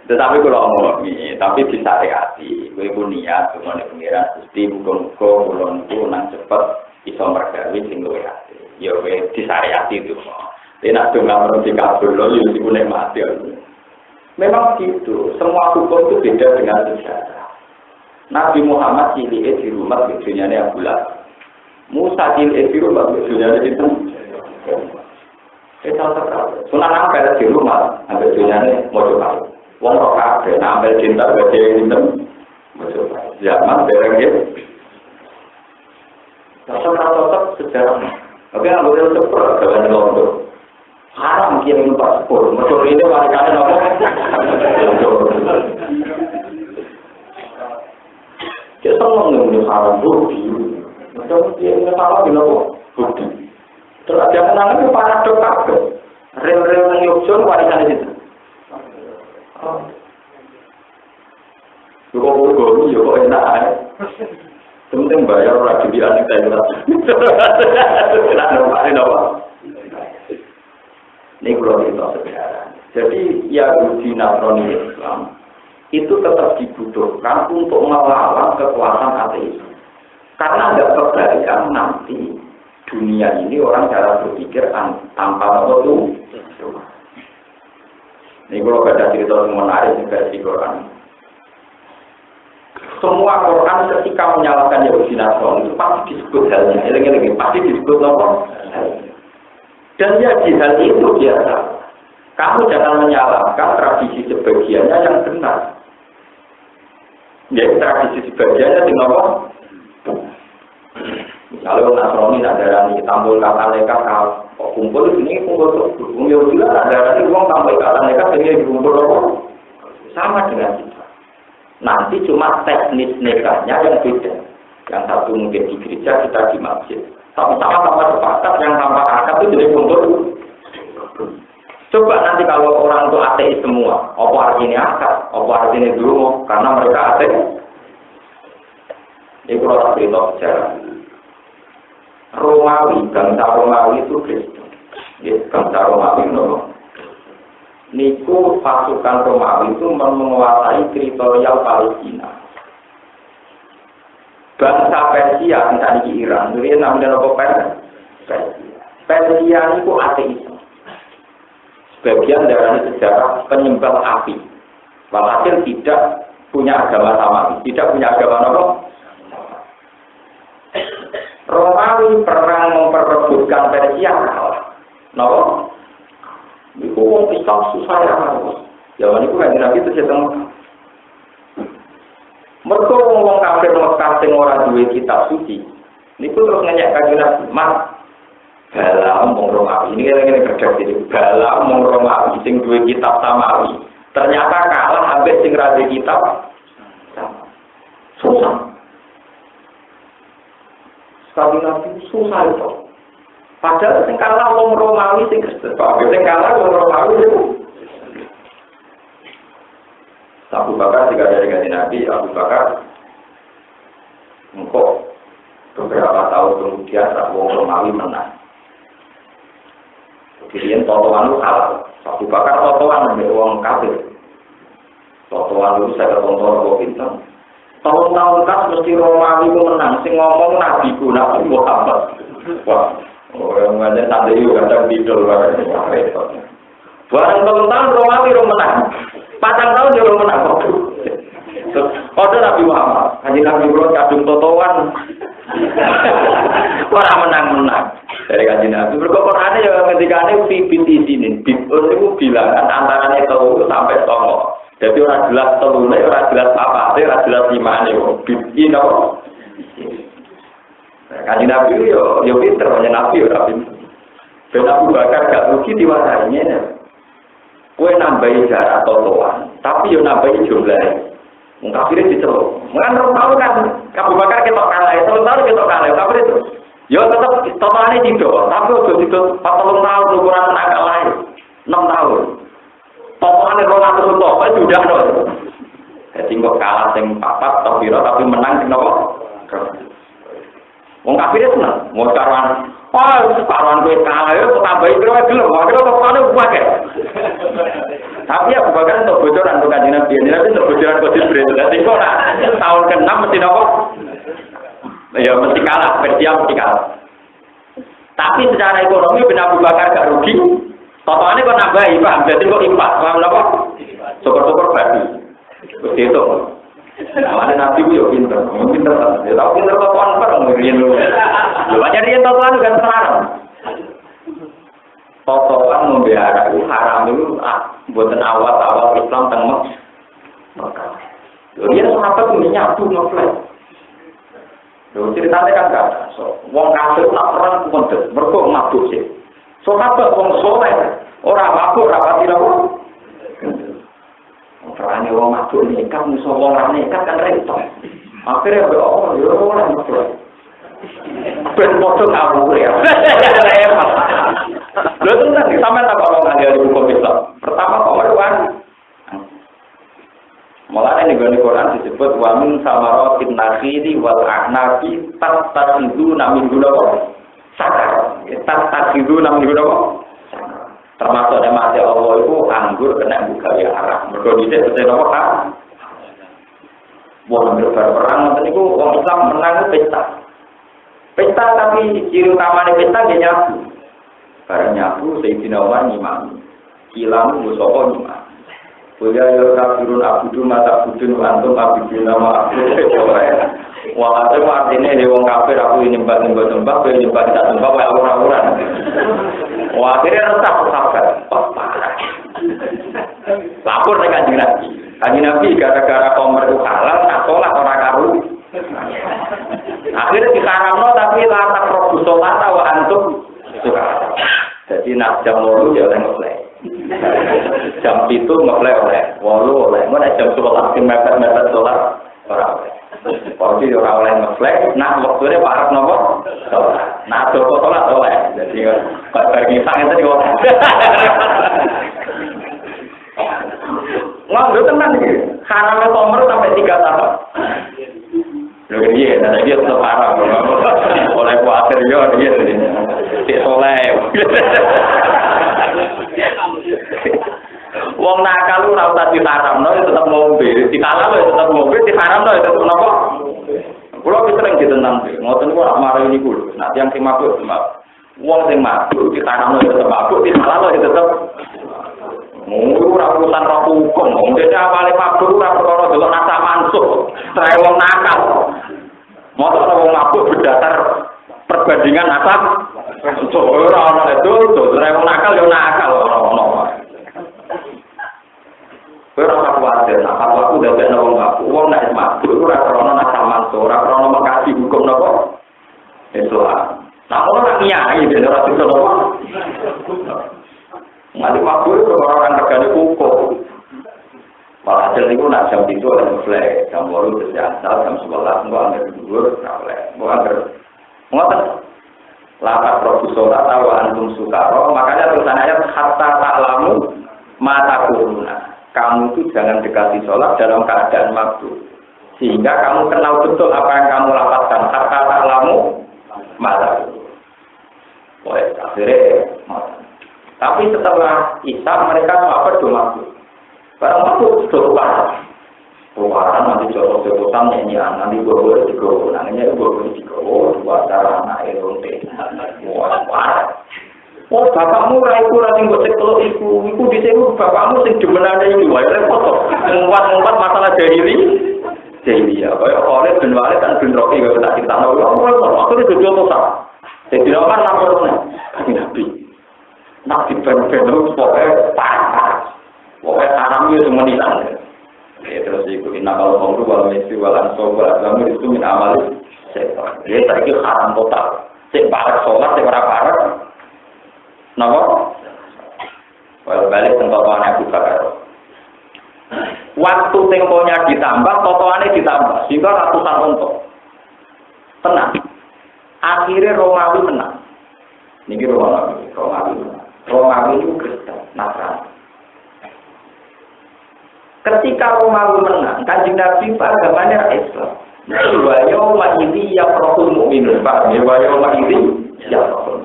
Tetapi kalau ngomong ini, tapi disariati, gue pun niat, cuma di pengiran, mesti buka-buka, kulon itu nang cepet, iso mergawi, sing gue hati. Ya gue disariati itu. Dia nak dengar merunti kabel, lo yuk dibunuh mati. Memang gitu, semua hukum itu beda dengan sejarah. Nabi Muhammad cilik di rumah tujuannya Abu Lahab. Musa cilik di rumah tujuannya itu. Kita terkait. Sunan Ampel di rumah, ambil tujuannya mau coba. Wong rokaat, ambil cinta bagi itu mau coba. Zaman dereng ya. Tetap sejarah. Oke, ambil sepuluh jalan Londo. Haram kirim paspor. Motor ini warisannya apa? Kita mengenai haram bukti, macam dia salah bila bukti. Terus dia menangani para dokter, rel-rel yang yuksun warisan itu. Kok kok yo kok enak ae. Penting bayar ora dibian kita itu. Nah, apa? Ini kalau itu sebenarnya. Jadi Yahudi Nasrani Islam itu tetap dibutuhkan untuk melawan kekuatan ateis. Karena ada kebayang nanti dunia ini orang cara berpikir tanpa waktu. Ini kalau ada cerita menarik juga di Quran. Semua Quran ketika menyalahkan Yahudi Nasrani itu pasti disebut halnya. Ini pasti disebut apa? Dan ya di hal itu biasa. Kamu jangan menyalahkan tradisi sebagiannya yang benar. Jadi tradisi sebagiannya dengan apa? Kalau Nasrani ada yang tambul kata mereka kumpul ini kumpul tuh. Yahudi ada yang uang tambah kata mereka sehingga kumpul apa? Sama dengan kita. Nanti cuma teknis nikahnya yang beda. Yang satu mungkin di gereja, kita di masjid. Tapi sama-sama sepakat yang tanpa akad itu jadi kumpul. Coba nanti kalau orang itu ateis semua, apa artinya akad? Apa artinya dulu? Karena mereka ateis. Ini kalau tak cerita sejarah. Romawi, bangsa Romawi itu Kristen. Ya, bangsa Romawi itu. Niku pasukan Romawi itu menguasai teritorial Palestina. Bangsa Persia yang di Iran, jadi namanya apa Persia? Persia itu ateis. Sebagian dari sejarah penyembah api. Walhasil tidak punya agama sama, tidak punya agama apa? Romawi perang memperebutkan Persia kalah. Napa? Iku wong Islam susah ya kan. Zaman itu kan Nabi itu sedang mergo wong kafir Mekah sing ora duwe kitab suci. Niku terus ngenyek kanjeng Nabi, "Mas, bala mong Romawi ini kene kerja iki. Bala mong Romawi sing duwe kitab samawi. Ternyata kalah ambek sing ra duwe kitab sama. Susah. Sekali Nabi susah itu. Padahal sing kalah wong Romawi sing Kristen, sing kalah wong Romawi itu. Abu Bakar jika dari Nabi, Abu Bakar engkau beberapa tahun kemudian wong Romawi menang. Kemudian totoan itu salah. Abu Bakar totoan dari wong kafir. Totoan itu saya tonton kok pinter. Tahun-tahun kan mesti Romawi itu menang. Sing ngomong Nabi Muhammad. Wah. Orang ngajar tadi juga kadang tidur barang tahun Romawi menang, 4 tahun dia menang. Kode Nabi Muhammad, Haji Nabi Muhammad kadung totoan, orang menang dari Haji Nabi. Berkokorannya ya ketika ini bibit di sini, bibit itu bilangan antaranya tahu sampai tongok. Jadi orang jelas telurnya, orang jelas apa, orang jelas imannya, bibit ini apa? Kaji Nabi itu ya pinter, hanya Nabi ya pinter. Dan Abu Bakar gak rugi diwasainya. Kue nambahi jarak totoan, tapi ya nambahi jumlahnya. Kafirnya diceluk. Mungkin tahu kan, Abu Bakar ketok kalah, tahun ketok kalah, kafir itu. Ya tetap totoannya tidak, tapi udah tidak 40 tahun ukuran nakal lain, 6 tahun. Totoannya 200 total sudah loh. Jadi kok kalah sing 4 tapi menang sing apa? Wong kafir itu senang, mau karuan. Oh, karuan gue kalah ya, tambahin kira gelem. Akhirnya tokoannya buat ya. Tapi ya bukan untuk bocoran, bukan Nabi. Nabi untuk bocoran kode berbeda. Jadi kok tahun ke-6 mesti nopo? Ya mesti kalah, Persia mesti kalah. Tapi secara ekonomi benar Abu Bakar gak rugi. Tokoannya kok nambahin, paham? Jadi kok impas, paham nopo? Syukur-syukur babi. Begitu itu. Awalnya Nabi itu ya pinter. Ya tahu pinter tokoan perang ngirian dulu. Lu aja dia tokoan kan sekarang. Tokoan membela itu haram itu buatan awal Islam teng Mekah. Dia sahabat menyatu ngeflash. Lu ceritanya kan gak ada. Wong kafir tak perang kundet, mergo mabuk sih. Sahabat wong soleh, ora mabuk rapati lawo. Karena orang mabuk nikah, musuh orang nikah kan repot. Akhirnya berapa? Ya orang mabuk. Ben-ben ngawur ya. Repot. Lalu nanti sampai tak kalau nggak ada hukum Islam. Pertama kok meruan. disebut wamin samaratin nakhili wal a'nabi tattakhidhu namin guna sakar. Tattakhidhu namin guna termasuk nama Allah itu anggur kena buka ya arah. Mergo dhisik betul apa kan? Wong berperang ngoten niku wong Islam menang pesta. Pesta tapi ciri utamane pesta dia nyabu. Barang nyabu Sayyidina Umar ngimami. Kilamu sapa ngimami. Boya yo kafirun abudu mata budun antum abidun nama aku. Wah, itu artinya dia wong kafir aku nyembah sembah, kowe nyembah tidak sembah wae ora-ora. Wah, akhirnya resah sahabat. Parah. Lapor ning Kanjeng Nabi. Kanjeng Nabi gara-gara komer itu halal, tak sholat ora karu. Akhirnya diharamno tapi latak robu sholat wa antum suka. Jadi nak jam 8 ya oleh ngeplay. Jam 7 ngeplay oleh 8 oleh. Mun jam 11 sing mepet-mepet sholat ora oleh. Porsi ora oleh ngeplay, nah waktune parek nopo? Sholat. Nah do sholat oleh. Jadi kok berkisah itu di wong. Nggak tenang iki. Haramnya komer sampai 3 tahun. Lho iya, nanti dia tetap haram. Oleh kuatir yo dia tidak soleh. Wong nakal ora usah diharamno tetep ngombe, dikalal tetep ngombe, diharamno tetep napa? Kulo wis sering ditentang, ngoten niku ora marani niku lho. Nek yang sing mabuk cuma wong sing mabuk diharamno tetep mabuk, dikalal tetep ora urusan roh hukum. Dene awale mabuk ora perkara delok nasa mansuh, trae wong nakal. Motor wong mabuk berdasar perbandingan nasab. Ora ana itu, trae wong nakal yo nakal ora ono. Ora kuwatir, nek aku dadi wong mabuk, wong nek mabuk ora krana nasa mansuh, ora krana mengkaji hukum napa? Islam. Nah, ora nyai ben ora iso napa? Nanti mabuk itu orang regane kukuh. Malah hasil itu nak jam 7 ada flag, jam 8 berjasa, jam 11 mau ambil dulu, mau ambil. Lakat profesorat tahu antum sukaro, makanya tulisan ayat hatta ta'lamu mata kuruna. Kamu itu jangan dekati sholat dalam keadaan mabuk. Sehingga kamu kenal betul apa yang kamu lapaskan. Hatta ta'lamu mata kuruna. Boleh, akhirnya tapi setelah Islam mereka apa mabuk. Barang mabuk sudah keluaran nanti jodoh-jodohan nyanyian, nanti gue digowo, nantinya gue digowo, dua cara anak eronte. Wah, parah. Oh, bapakmu raiku nanti gue cek kalau iku disebut bapakmu sing demenane iki wae repot. Ngumpat masalah jahili ya. Kayak oleh ben Walid kan ben Roki gak tak ditanau. Aku itu jodoh tak. Jadi orang lapornya Nabi. Nabi ben-ben pokoknya parah. Pokoknya haramnya semua hilang. Ya terus itu inakal khamru wal maisir wal ansab wal azlam itu min amal setan. Dia tak kira haram total. Sing parek salat sing ora parek. Napa? Wal balik tentoane Abu Bakar. Waktu temponya ditambah, totoannya ditambah sehingga ratusan untuk. Tenang. Akhirnya Romawi menang. Niki Romawi itu Kristen, Nasrani. Ketika Romawi menang, Kanjeng Nabi agamanya Islam. Wa yauma idzi yafrahul mu'minun. Wa yauma idzi yafrahul.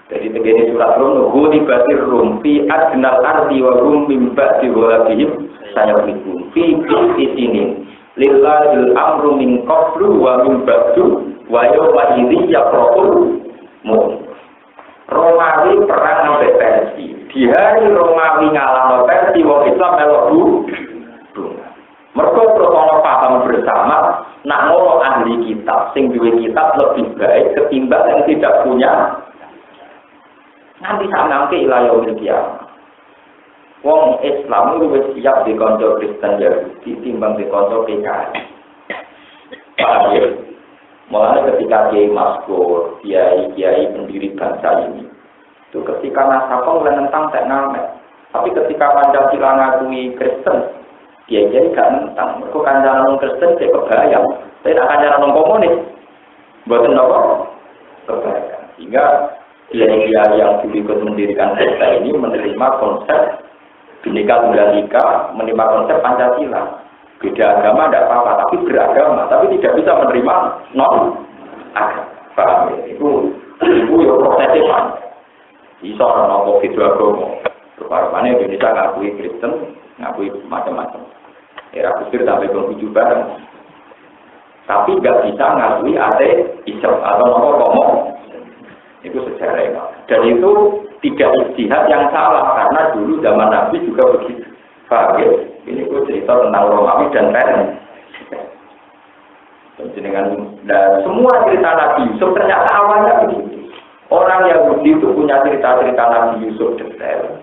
Jadi begini surat Rum, "Ghuli basir rum fi adnal ardi wa rum min ba'di ghalabihim sayaqibun fi sinin. Lillahil amru min qablu wa min ba'du wa yauma idzi yafrahul mu'min." Romawi perang sampai Persia. Di hari Romawi ngalahno Persia, wong Islam melok mereka terus paham bersama, nak ngono ahli kitab, sing duwe kitab lebih baik ketimbang yang tidak punya. Nanti samangke ila yaumil qiyamah. Wong Islam itu wis siap dikonco Kristen Yahudi timbang dikonco PKI. Paham ya? Mulai ketika Kiai Maskur, kiai pendiri bangsa ini, itu ketika Nasakong menentang teknalnya. Tapi ketika Pancasila ngakui Kristen, dia gak nentang. Mereka kancaran orang Kristen dia kebayang. Tapi nak kancaran orang komunis, buatan apa? Kebayang. Sehingga dia yang dulu ikut mendirikan sekta ini menerima konsep Bhinneka Tunggal Ika, menerima konsep Pancasila. Beda agama tidak apa-apa, tapi beragama, tapi tidak bisa menerima non-agama. Paham ya? Itu ya prosesnya kan. Bisa orang beda agama. Keparuhannya Indonesia ngakui Kristen, ngakui macam-macam. Era kusir sampai bertujuh bareng. Tapi nggak bisa ngakui Islam atau ngomong. Itu sejarah. Dan itu tidak ijtihad yang salah, karena dulu zaman Nabi juga begitu. Paham ya? Ini itu cerita tentang Romawi dan Ren. Dan semua cerita Nabi Yusuf ternyata awalnya begitu. Orang Yahudi itu punya cerita-cerita Nabi Yusuf detail.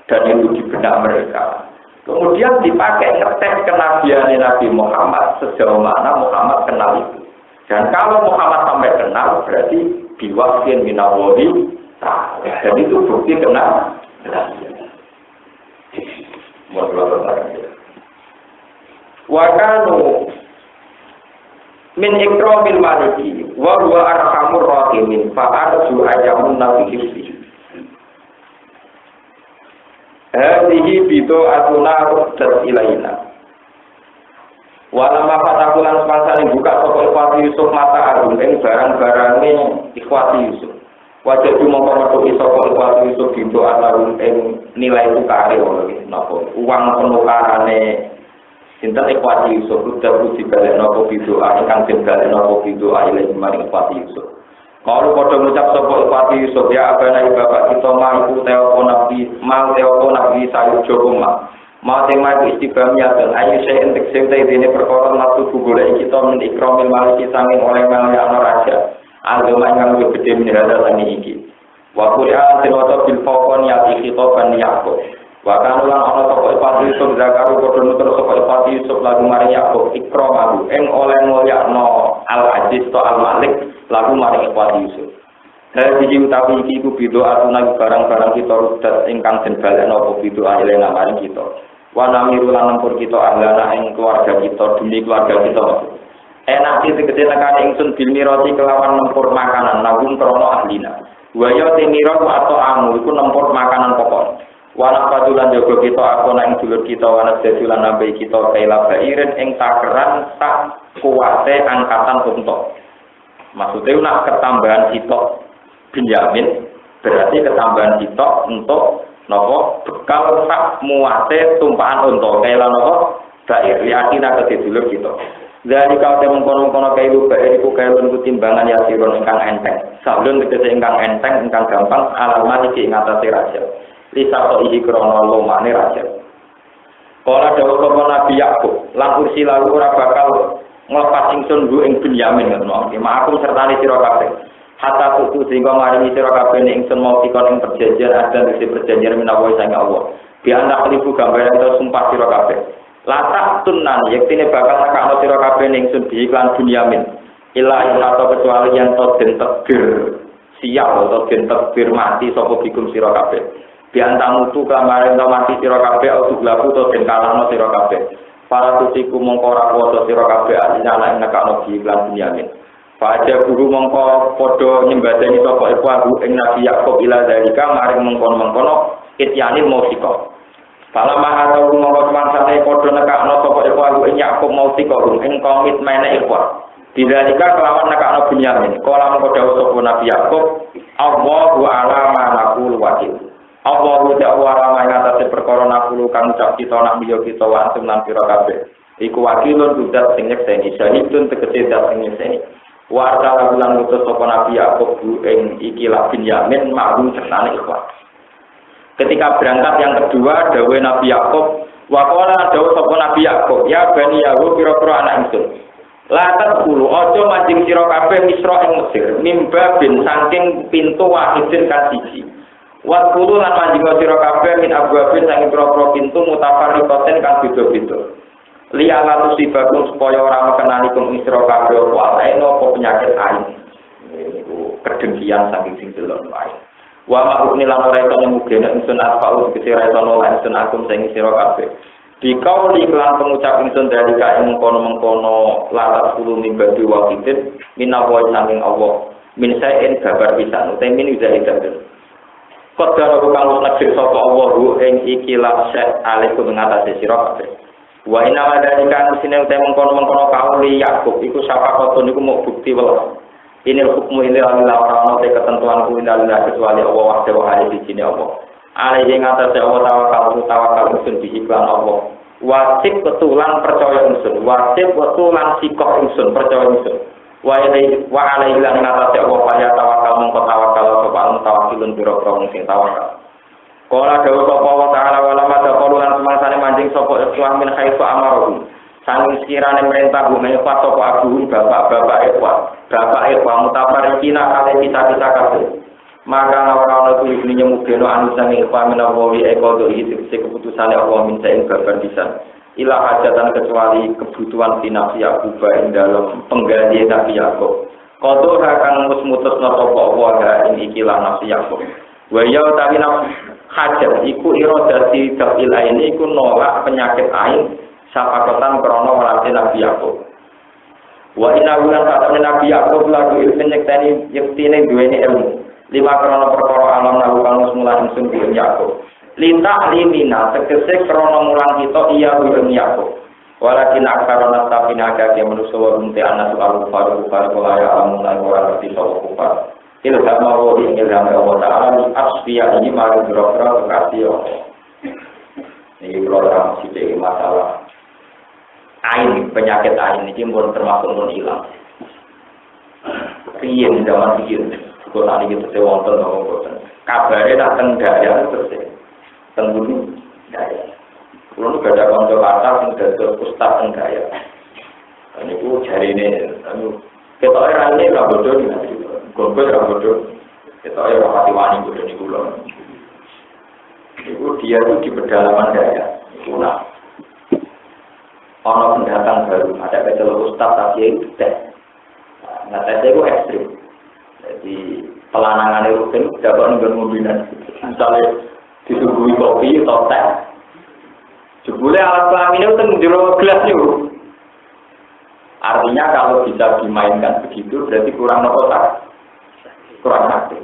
Dan itu di benak mereka. Kemudian dipakai ngetes kenabian Nabi Muhammad sejauh mana Muhammad kenal itu. Dan kalau Muhammad sampai kenal berarti diwakil minawari. Dan itu bukti kenal. Wakanu min ikramil maliki wa huwa arhamur rahimin fa arju ayamun nabihi hadhihi bidu atuna ruddat ilaina walama fatakulan semasa buka toko ikhwati Yusuf mata agung ing barang-barange ikhwati Yusuf wajah cuma metu saka ikhwati Yusuf bidu atau ing nilai tukare napa uang penukarane sinten ikhwati Yusuf udah puji balik nopo bidu ingkang den balik nopo bidu ile maring ikhwati Yusuf. Kalau padha ngucap sapa ikhwati Yusuf ya abana bapak kita mampu telepon nabi sayu jokoma. Mau tema istiqamah dan ayu saya entek sente dene perkara maksud golek kita men ikramil maliki sanging oleh ana raja. Agama ingkang gede menirada tani iki. Wa Qur'an tinata bil fawqan yati khitaban Yaqub. Bahkan ulang ana sapa ikhwati Yusuf zakaru padha nutur sapa ikhwati Yusuf lagu maring Yaqub ikramahu ing oleh mulyakno al-aziz to al-malik lagu maring ikhwati Yusuf. Hadiji utawi iki ku bidu atuna barang-barang kita rudat ingkang den balekno apa bidu ailena maring kita. Wa namiru lan nempur kita ahlana ing keluarga kita demi keluarga kita. Enak iki tegese nekane ingsun bil mirati kelawan nempur makanan nabung krana ahlina. Wa ya timiro atau amu iku nempur makanan pokok. Wanak padulan jaga kita aku nang dulur kita wanak jadulan nabi kita kaila bairin ing takeran tak kuwate angkatan untuk. Maksudnya nak ketambahan kita Benyamin berarti ketambahan kita untuk nopo bekal tak muate tumpahan untuk kaila nopo bair yakin ke dulur kita. Dari kau temu kono kailu bair iku kailun timbangan ya siron ingkang enteng. Sablon tegese ingkang enteng ingkang gampang alamat iki ing atase raja. Lisa to iki krana lomane raja. Kala dawuh sapa Nabi Yakub, lan kursi lalu ora bakal nglepas ingsun nggo ing Benyamin ngono. Makum sertane sira kabeh. Hatta tutu sehingga maringi sira kabeh ing ingsun mau dikon ing perjanjian ada di perjanjian menawa sang Allah. Bi anak ribu gambaran itu sumpah sira kabeh. Latak tunan yektine bakal nekakno sira kabeh ing ingsun di iklan Benyamin. Ila atau kecuali yang to den tegir sial atau den tegir mati sapa bikum sira kabeh. Biantamu tu kamarin to mati sira kabeh autu laku to den kalahno sira kabeh. Para tusiku mongko ora kuwasa sira kabeh alina ing nekakno di iklan Benyamin. Fajar guru mongko padha nyembadani sapa iku aku ing Nabi Yakub ila dalika maring mengkon-mengkono ityanil musika. Fala maha mongko semangsane padha nekakno sapa iku aku ing Yakub musika ing komit mene iku. Didalika kelawan nekakno Benyamin. Kala mongko dawuh sapa Nabi Yakub, Allahu a'lamu naqul wakil. Allahu ta'ala ing atase perkara nakulu kang ucap kita nak miyo kita wa antum lan pira kabeh. Iku wakilun dudat sing nyekseni syahidun tegese dat sing nyekseni. Wa ta'ala lan utus sapa Nabi Yakub ing ikilah Benyamin ma'lum sertane ikhwat. Ketika berangkat yang kedua dawuh Nabi Yakub, wa qala dawuh sapa Nabi Yakub, ya bani Yakub pira-pira anak ingsun. Latat kulu aja mancing sira kabeh Misra ing Mesir, mimba bin saking pintu wahidin kan siji. Wa kulu lan mancing sira kabeh min abwabin saking pira-pira pintu mutafarriqatin kan beda-beda. Liya lan sibakum supaya ora mekenani kum Misra kabeh apa penyakit ain. Niku kedengkian saking sing delok wae. Wa ma'rufni lan ora iso mugene ingsun asfa'u kese ora iso lan ingsun akum sing sira kabeh. Dikau liklan pengucap ingsun dari kain mengkono latar sulu nimbadi wakidin minawa saking Allah min sayin gabar pisan utai min udah idadan kodar aku kalau nakdir sopa Allah ing ikilah syek alaikum mengatasi sirah kabeh Wa inna madalika sine uta mengkono-mengkono kauli Yakub iku syafaqatun iku mau bukti welas. Ini hukum ini adalah orang te ketentuan ku adalah kecuali Allah wahda wa ahli di sini Allah. Ale yang atas Allah tawakal usun di iklan Allah. Wajib betulan percaya usun, wajib betulan sikap usun percaya usun. Wa alaihi lan atas Allah kaya tawakal mongko tawakal sapa tawakilun biro-biro sing tawakal. Kala dawuh sapa wa ta'ala wala madaqalu lan semangsane manjing sapa ikhwan min khaifa amaruhum. Sanging sekiranya merintah bumi Ikhwan sopa abuhum bapak-bapak Ikhwan mutafarikina kali kita kabeh. Maka orang-orang itu ibninya mugeno anusan Ikhwan minawawi ekodo itu keputusan Allah minta ing babar pisan. Ilah hajatan kecuali kebutuhan dinafsi Yakuba ing dalam pengganti Nabi Yakub. Kodo akan mutus nopo Allah ing ikilah nafsi Yakub. Waya tapi nafsi hajat iku irodasi dafil ini iku nolak penyakit ain. Sapakotan krono melatih Nabi Yakub. Wa inna wulan saatnya Nabi Yakub lagu ilmu nyekteni yektine duweni ilmu. 5 krono perkara alam lakukan musmulah insun ilmu Yakub. Lintah limina tegese krono mulang kita iya ilmu Yakub. Walakin akarona tapi naga yang manusia bunte anak soal kufar kolaya alamun dan orang berarti soal kufar. Ilham Allah ilham Allah Ta'ala di asfiya ini mari berokra kekasih Allah. Ini program sidik masalah. Ain, penyakit ain ini pun termasuk pun hilang. Riyen zaman bikin, kalau tadi kita sewonten ngomong kabarnya datang daya terus, tenggung daya. Kalau nggak ada konco kata, nggak ada ustaz daya. Ini ku cari ini, kita orang ini nggak bodoh nih nanti, gombel nggak bodoh. Kita orang hati wani bodoh nih kulon. Itu dia itu di pedalaman daya, itu nah. Ono pendatang baru, ada kecelok ustaz tapi itu tes. Nah tesnya itu ekstrim. Jadi pelanangan itu kan dapat nunggu mobilan. Misalnya disuguhi kopi atau teh. Jebule alat kelamin itu kan jero gelas itu. Artinya kalau bisa dimainkan begitu berarti kurang otak, kurang aktif.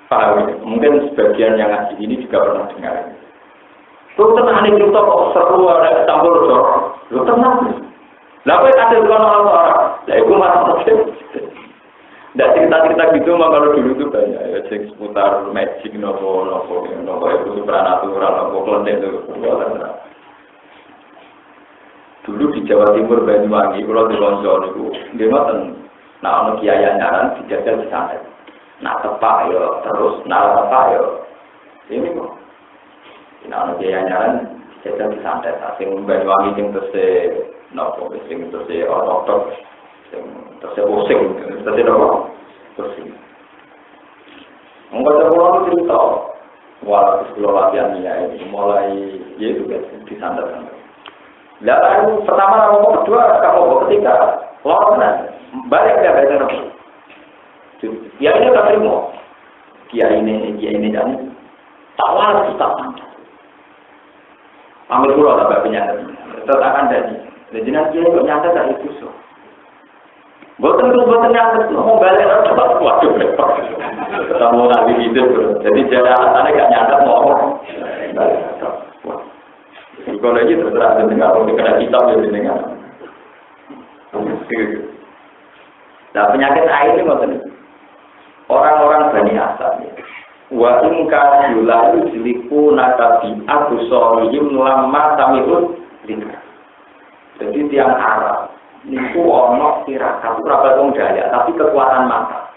Paham? Mungkin sebagian yang ngaji ini juga pernah dengar. Lu tenang nih cerita kok seru ada campur jorok. Lu tenang. Lalu ada bukan orang. Lah itu masalah. Nggak cerita-cerita gitu mah kalau dulu tuh banyak ya seputar magic nopo itu supranatural nopo kelenteng itu. Dulu di Jawa Timur Banyuwangi kalau di Loncor itu dia ngoten. Nah ono kiai nyaran dijajal di sana. Nah tepak yo terus nah tepak yo. Ini kok nah, dia nyaran jadi santai. Sing Banyuwangi sing terus nopo, sing terus ortok, sing terus pusing, terus nopo, pusing. Enggak terlalu cerita. Walau sebelum latihan ini mulai itu kan disantet. Lalu pertama nomor kedua kamu ketika lawan balik ke benar. Ya ini tak terima. Dia ini dan tawar kita santet. Ambil pulau tak penyakit, tetakan dari jenazah dia kok nyata tak itu so. Bukan nyata mau balik orang cepat waduh repot. Ketemu nabi hidup, jadi jalan gak nyata mau. Kalau lagi terserah dengar, kalau dikena kitab jadi dengar. Nah penyakit air ini maksudnya orang-orang Bani Asad. Wa in kana yujliku natabi abu sorihim lamma tamihun lika. Jadi tiang Arab niku ono tirakat ora wong Dayak tapi kekuatan mata.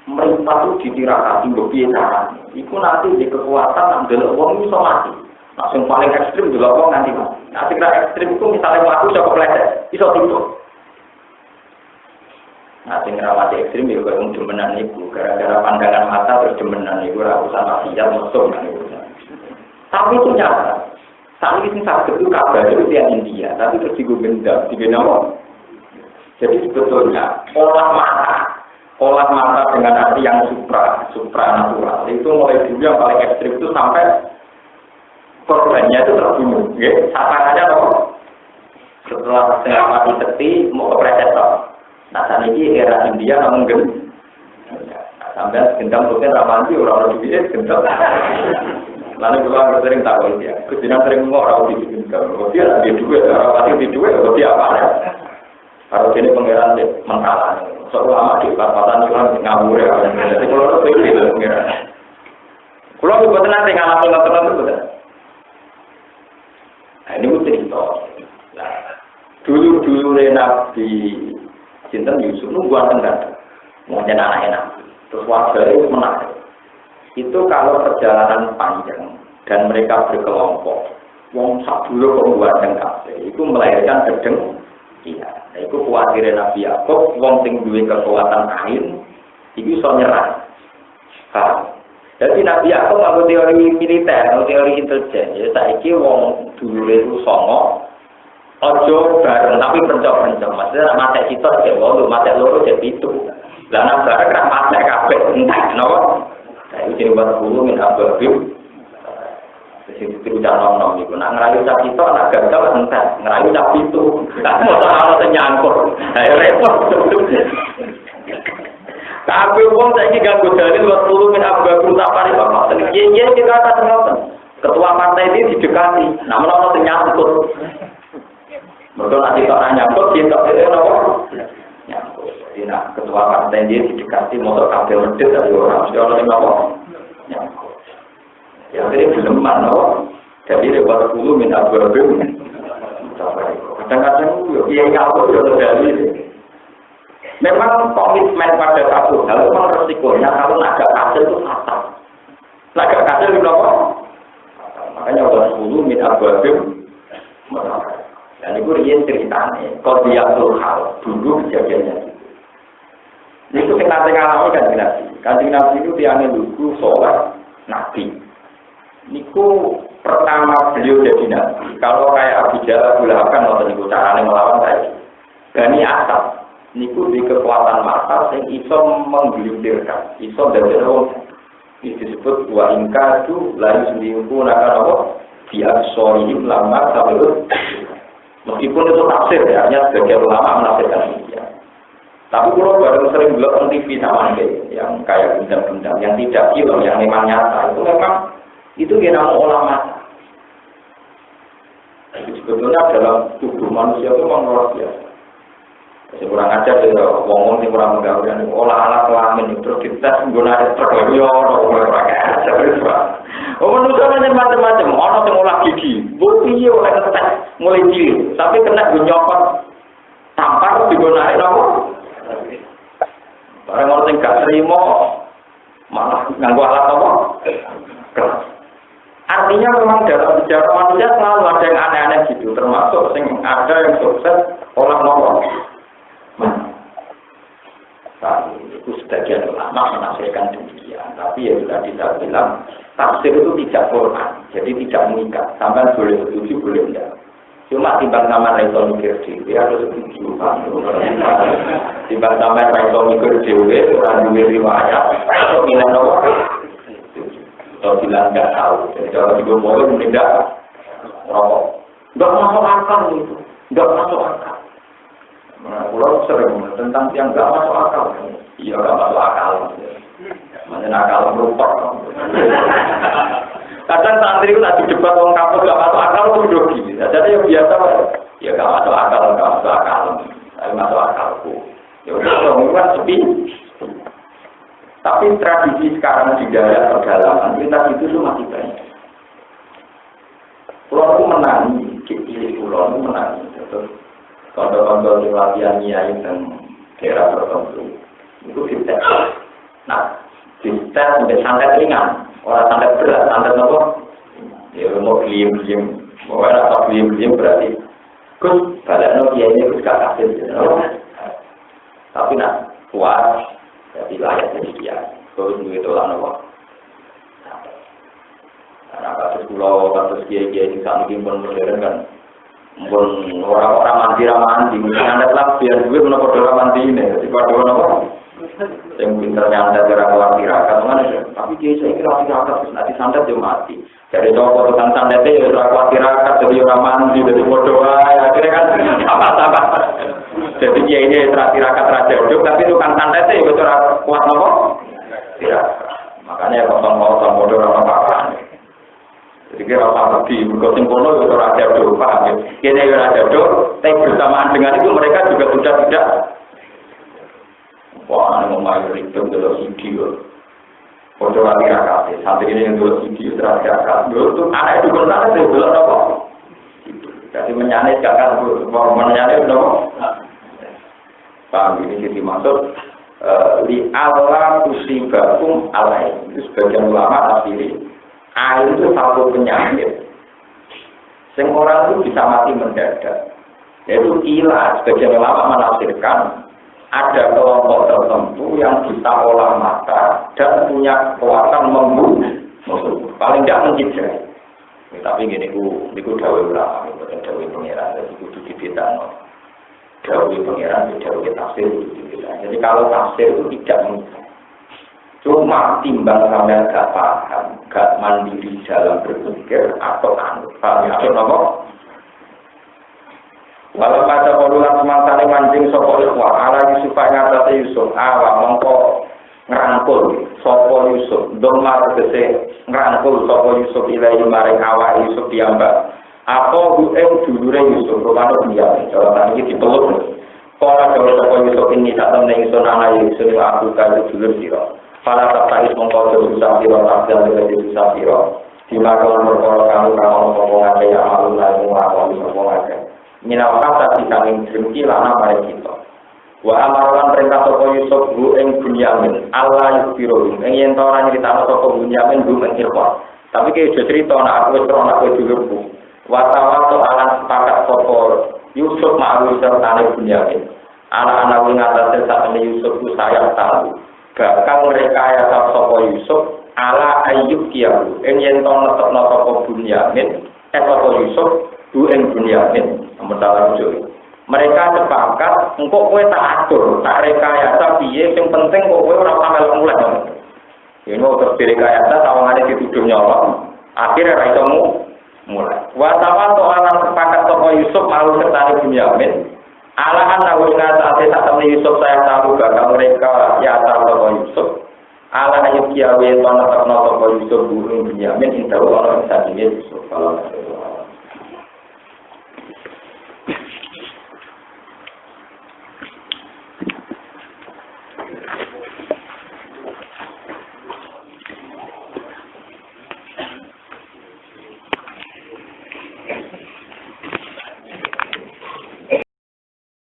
Mereka itu ditirakat mbok piye carane. Iku nanti di kekuatan ndelok wong iso mati. Langsung paling ekstrim delok wong nganti mati. Nah sing ekstrim itu misalnya mlaku iso kepleset, iso tutup. Nah, sing rawati ekstrim ya kaya demenan iku, gara-gara pandangan mata terus demenan iku ora usah maksiat mesum kan iku. Tapi itu nyata. Saat ini sakit itu kabar itu tiang India, tapi terus digendam, digendam. Jadi sebetulnya olah mata dengan arti yang supranatural itu mulai dulu yang paling ekstrim itu sampai korbannya itu terbunuh. Sasarannya loh. Setelah setengah mati sekti mau ke predator. Nah saat ini era India namun sampai gendam mungkin ramanti orang-orang juga gendam. Lalu kalau sering tahu dia, kemudian sering ngomong di sini kalau dia di dua, orang pasti di dua, kalau dia apa ya? Kalau jadi pangeran mentala, seulama di perapatan itu ngabur ya. Jadi kalau itu itu pangeran. Kalau itu betul nanti ngalamin betul betul. Nah ini cerita. Nah, dulu Nabi Sinten Yusuf nungguan tengah, mau jadi anak enak. Terus warga itu menarik. Itu kalau perjalanan panjang dan mereka berkelompok, wong sabulu pembuatan kafe itu melahirkan gedeng. Iya, nah, itu khawatir Nabi Yakub, wong sing duwe kekuatan kain, itu bisa nyerang. Jadi Nabi Yakub nganggo teori militer, teori intelijen. Ya saiki wong dulu itu songo, ojo bareng tapi pencok-pencok. Maksudnya mate kita cek loro, mate loro cek pitu. Lah nek bareng kan mate kabeh entek, napa? Nah, iki sing buat guru min ababim. Sing diucapno niku nek ngerayu sak kita nek gagal entek, ngerayu sak pitu. Lah mosok ana sing nyangkut. Lah repot. Tapi wong saiki ganggu dalil buat guru min ababim tak pari bapak. Yen kita kata ngoten. Ketua partai ini didekati, namun ana sing nyangkut. Betul nanti orang nyangkut, kita apa? Nyangkut. Jadi nak ketua partai dia didekati motor kabel medit dari orang, mesti orang yang apa? Nyangkut. Ya jadi belum mana, jadi lewat 10 min ababim. Kadang-kadang yang nyangkut juga dari. Memang komitmen pada satu hal memang resikonya kalau naga kasil itu fatal. Naga kasil itu apa? Makanya lewat 10 min ababim. Dan itu rian ceritanya, kalau dia hal dulu kejadiannya. Itu yang nanti ngalami kanjeng Nabi itu tiangnya lugu sholat Nabi. Niku pertama beliau jadi Nabi. Kalau kayak Abu Jahal gulakan waktu niku caranya melawan saya. Bani Asad, niku di kekuatan mata yang iso menggelintirkan, iso dari orang. Ini disebut wa ingkadu layu sendiriku nakal apa? Dia sorry lama sampai. Meskipun itu tafsir ya, hanya sebagai ulama menafsirkan demikian. Tapi kalau baru sering belok TV sama yang kayak benda-benda yang tidak kilo, yang memang nyata, itu kira ulama. Sebetulnya dalam tubuh manusia itu memang luar biasa. Kurang ajar ya, ngomong sih kurang menggawean. Olah alat kelamin itu kita menggunakan terkeliru orang ajar itu. Manusia macam-macam, orang yang olah gigi, bukti oleh ketek mulai cilik, tapi kena nyopot tampar digunakan apa? Barang orang yang gak terima, malah nganggu alat apa? Keras. Artinya memang dalam sejarah manusia selalu ada yang aneh-aneh gitu, termasuk yang ada yang sukses olah nolong. Nah, itu sebagian ulama menafsirkan demikian, tapi ya sudah kita bilang tafsir itu tidak Quran, jadi tidak mengikat. Sampai boleh setuju, boleh tidak. Cuma timbang sama Rasul mikir dewi harus setuju. Timbang sama Rasul mikir dewi orang duwe riwayat, atau bilang apa? Atau bilang nggak tahu. Jadi kalau juga boleh tidak rokok. Nggak masuk akal itu, nggak masuk akal. Nah, pulau sering tentang yang nggak masuk akal. Iya nggak masuk akal. Macam akal merupak. Kadang santri itu lagi debat orang kampus nggak masuk akal itu dogi. Jadi yang biasa ya nggak masuk akal, nggak masuk akal. Tapi masuk akalku. Ya udah kan sepi. Tapi tradisi sekarang di daerah pedalaman kita itu masih banyak. Pulau itu menangi, kiri pulau itu menangi. Contoh-contoh di latihan nyai dan daerah tertentu itu dites. Nah, dites sampai santet ringan, orang santet berat, santet apa? Ya mau beliim, mau ada beliim berarti. Kus, kalau dia ini gak hasil, tapi nak kuat, jadi layak jadi dia. Kus itu lah nopo. Karena kasus pulau, kasus kiai-kiai di sana pun modern kan. Pun orang-orang mandi, mungkin anda lah biar gue menopor dalam mandi ini, jadi pada apa? Yang pinternya anda kira keluar tirakat, mana sih? Tapi dia saya kira tirakat, nanti santet dia mati. Jadi kalau tukang santetnya ya keluar tirakat, jadi orang mandi, jadi bodoh, akhirnya kan apa-apa. Jadi dia ini tirakat raja hidup, tapi tukang santetnya ya kuat nopo? Tirakat. Makanya kosong-kosong bodoh apa-apa. Jadi kira lebih berkosim kono itu raja do, paham ya? Kini raja do, tapi bersamaan dengan itu mereka juga sudah tidak. Wah, ini mau itu adalah video. Foto lagi rakyat, santri ini yang dulu video terakhir dulu tuh anak itu kan ada dulu apa? Jadi menyanyi jangan mau menyanyi dong. Paham ini jadi maksud li Allah kusibakum alai. Itu sebagian ulama asli. Air itu satu penyakit. Sing orang itu bisa mati mendadak. Yaitu ilah. Sebagian ulama menafsirkan ada kelompok tertentu yang bisa olah mata dan punya kekuatan membunuh. Paling tidak mencidrai. Tapi gini, niku dawuh ulama, bukan dawuh pengiran, jadi kudu dibedakno. Dawuh pengiran, dawuh tafsir kudu dibedakno. Jadi kalau tafsir itu tidak mudah. Cuma timbang sampean gak paham, gak mandiri dalam berpikir atau anut. Paham ya? Apa? Walau pada polulan semangkane mancing sapa ikhwah ala Yusuf ngatasi Yusuf awak mongko ngrangkul sapa Yusuf domar tegese ngrangkul sapa Yusuf ilahi maring awak Yusuf piyambak apa ing dulure Yusuf rupane diam jawaban iki dipeluk kala dawuh sapa Yusuf ini sak temne ingsun ana Yusuf aku kae dulur sira pala tak mongko dosa sira tak dadi dosa sira dimakan perkara kamu kang sapa ngake ya malu lan ngakoni sapa ngake minal kata dikanging drengki lana mare kita. Wa amaran perintah sapa Yusuf bu ing Bunyamin Allah yusbiru ing yen ta ora nyritano sapa Bunyamin bu ing Irfan. Tapi ki aja crita nek aku wis ora kowe dulurku. Wa tawato alan sepakat sapa Yusuf ma'ruf sertane Bunyamin. Anak-anak wing atase sakmene Yusuf ku sayang tahu. Bakal mereka ya sapa Yusuf ala ayyub kiyahu. Ing yen ta netepno sapa Bunyamin sapa Yusuf bu ing Bunyamin. Sementara itu, mereka sepakat, engkau kue tak atur, tak rekayasa, piye, yang penting kok kue orang sampai mulai. Ini mau terus direkayasa, tawangannya dituduh nyolong, akhirnya raisamu mulai. Watawan to'alan sepakat toko Yusuf malu sertani Bunyamin, alahan nawirna saat tak temen Yusuf saya tahu bakal mereka ya toko Yusuf, ala ayub kiawe to'alan toko Yusuf burung Bunyamin, indah orang bisa dilihat Yusuf kalau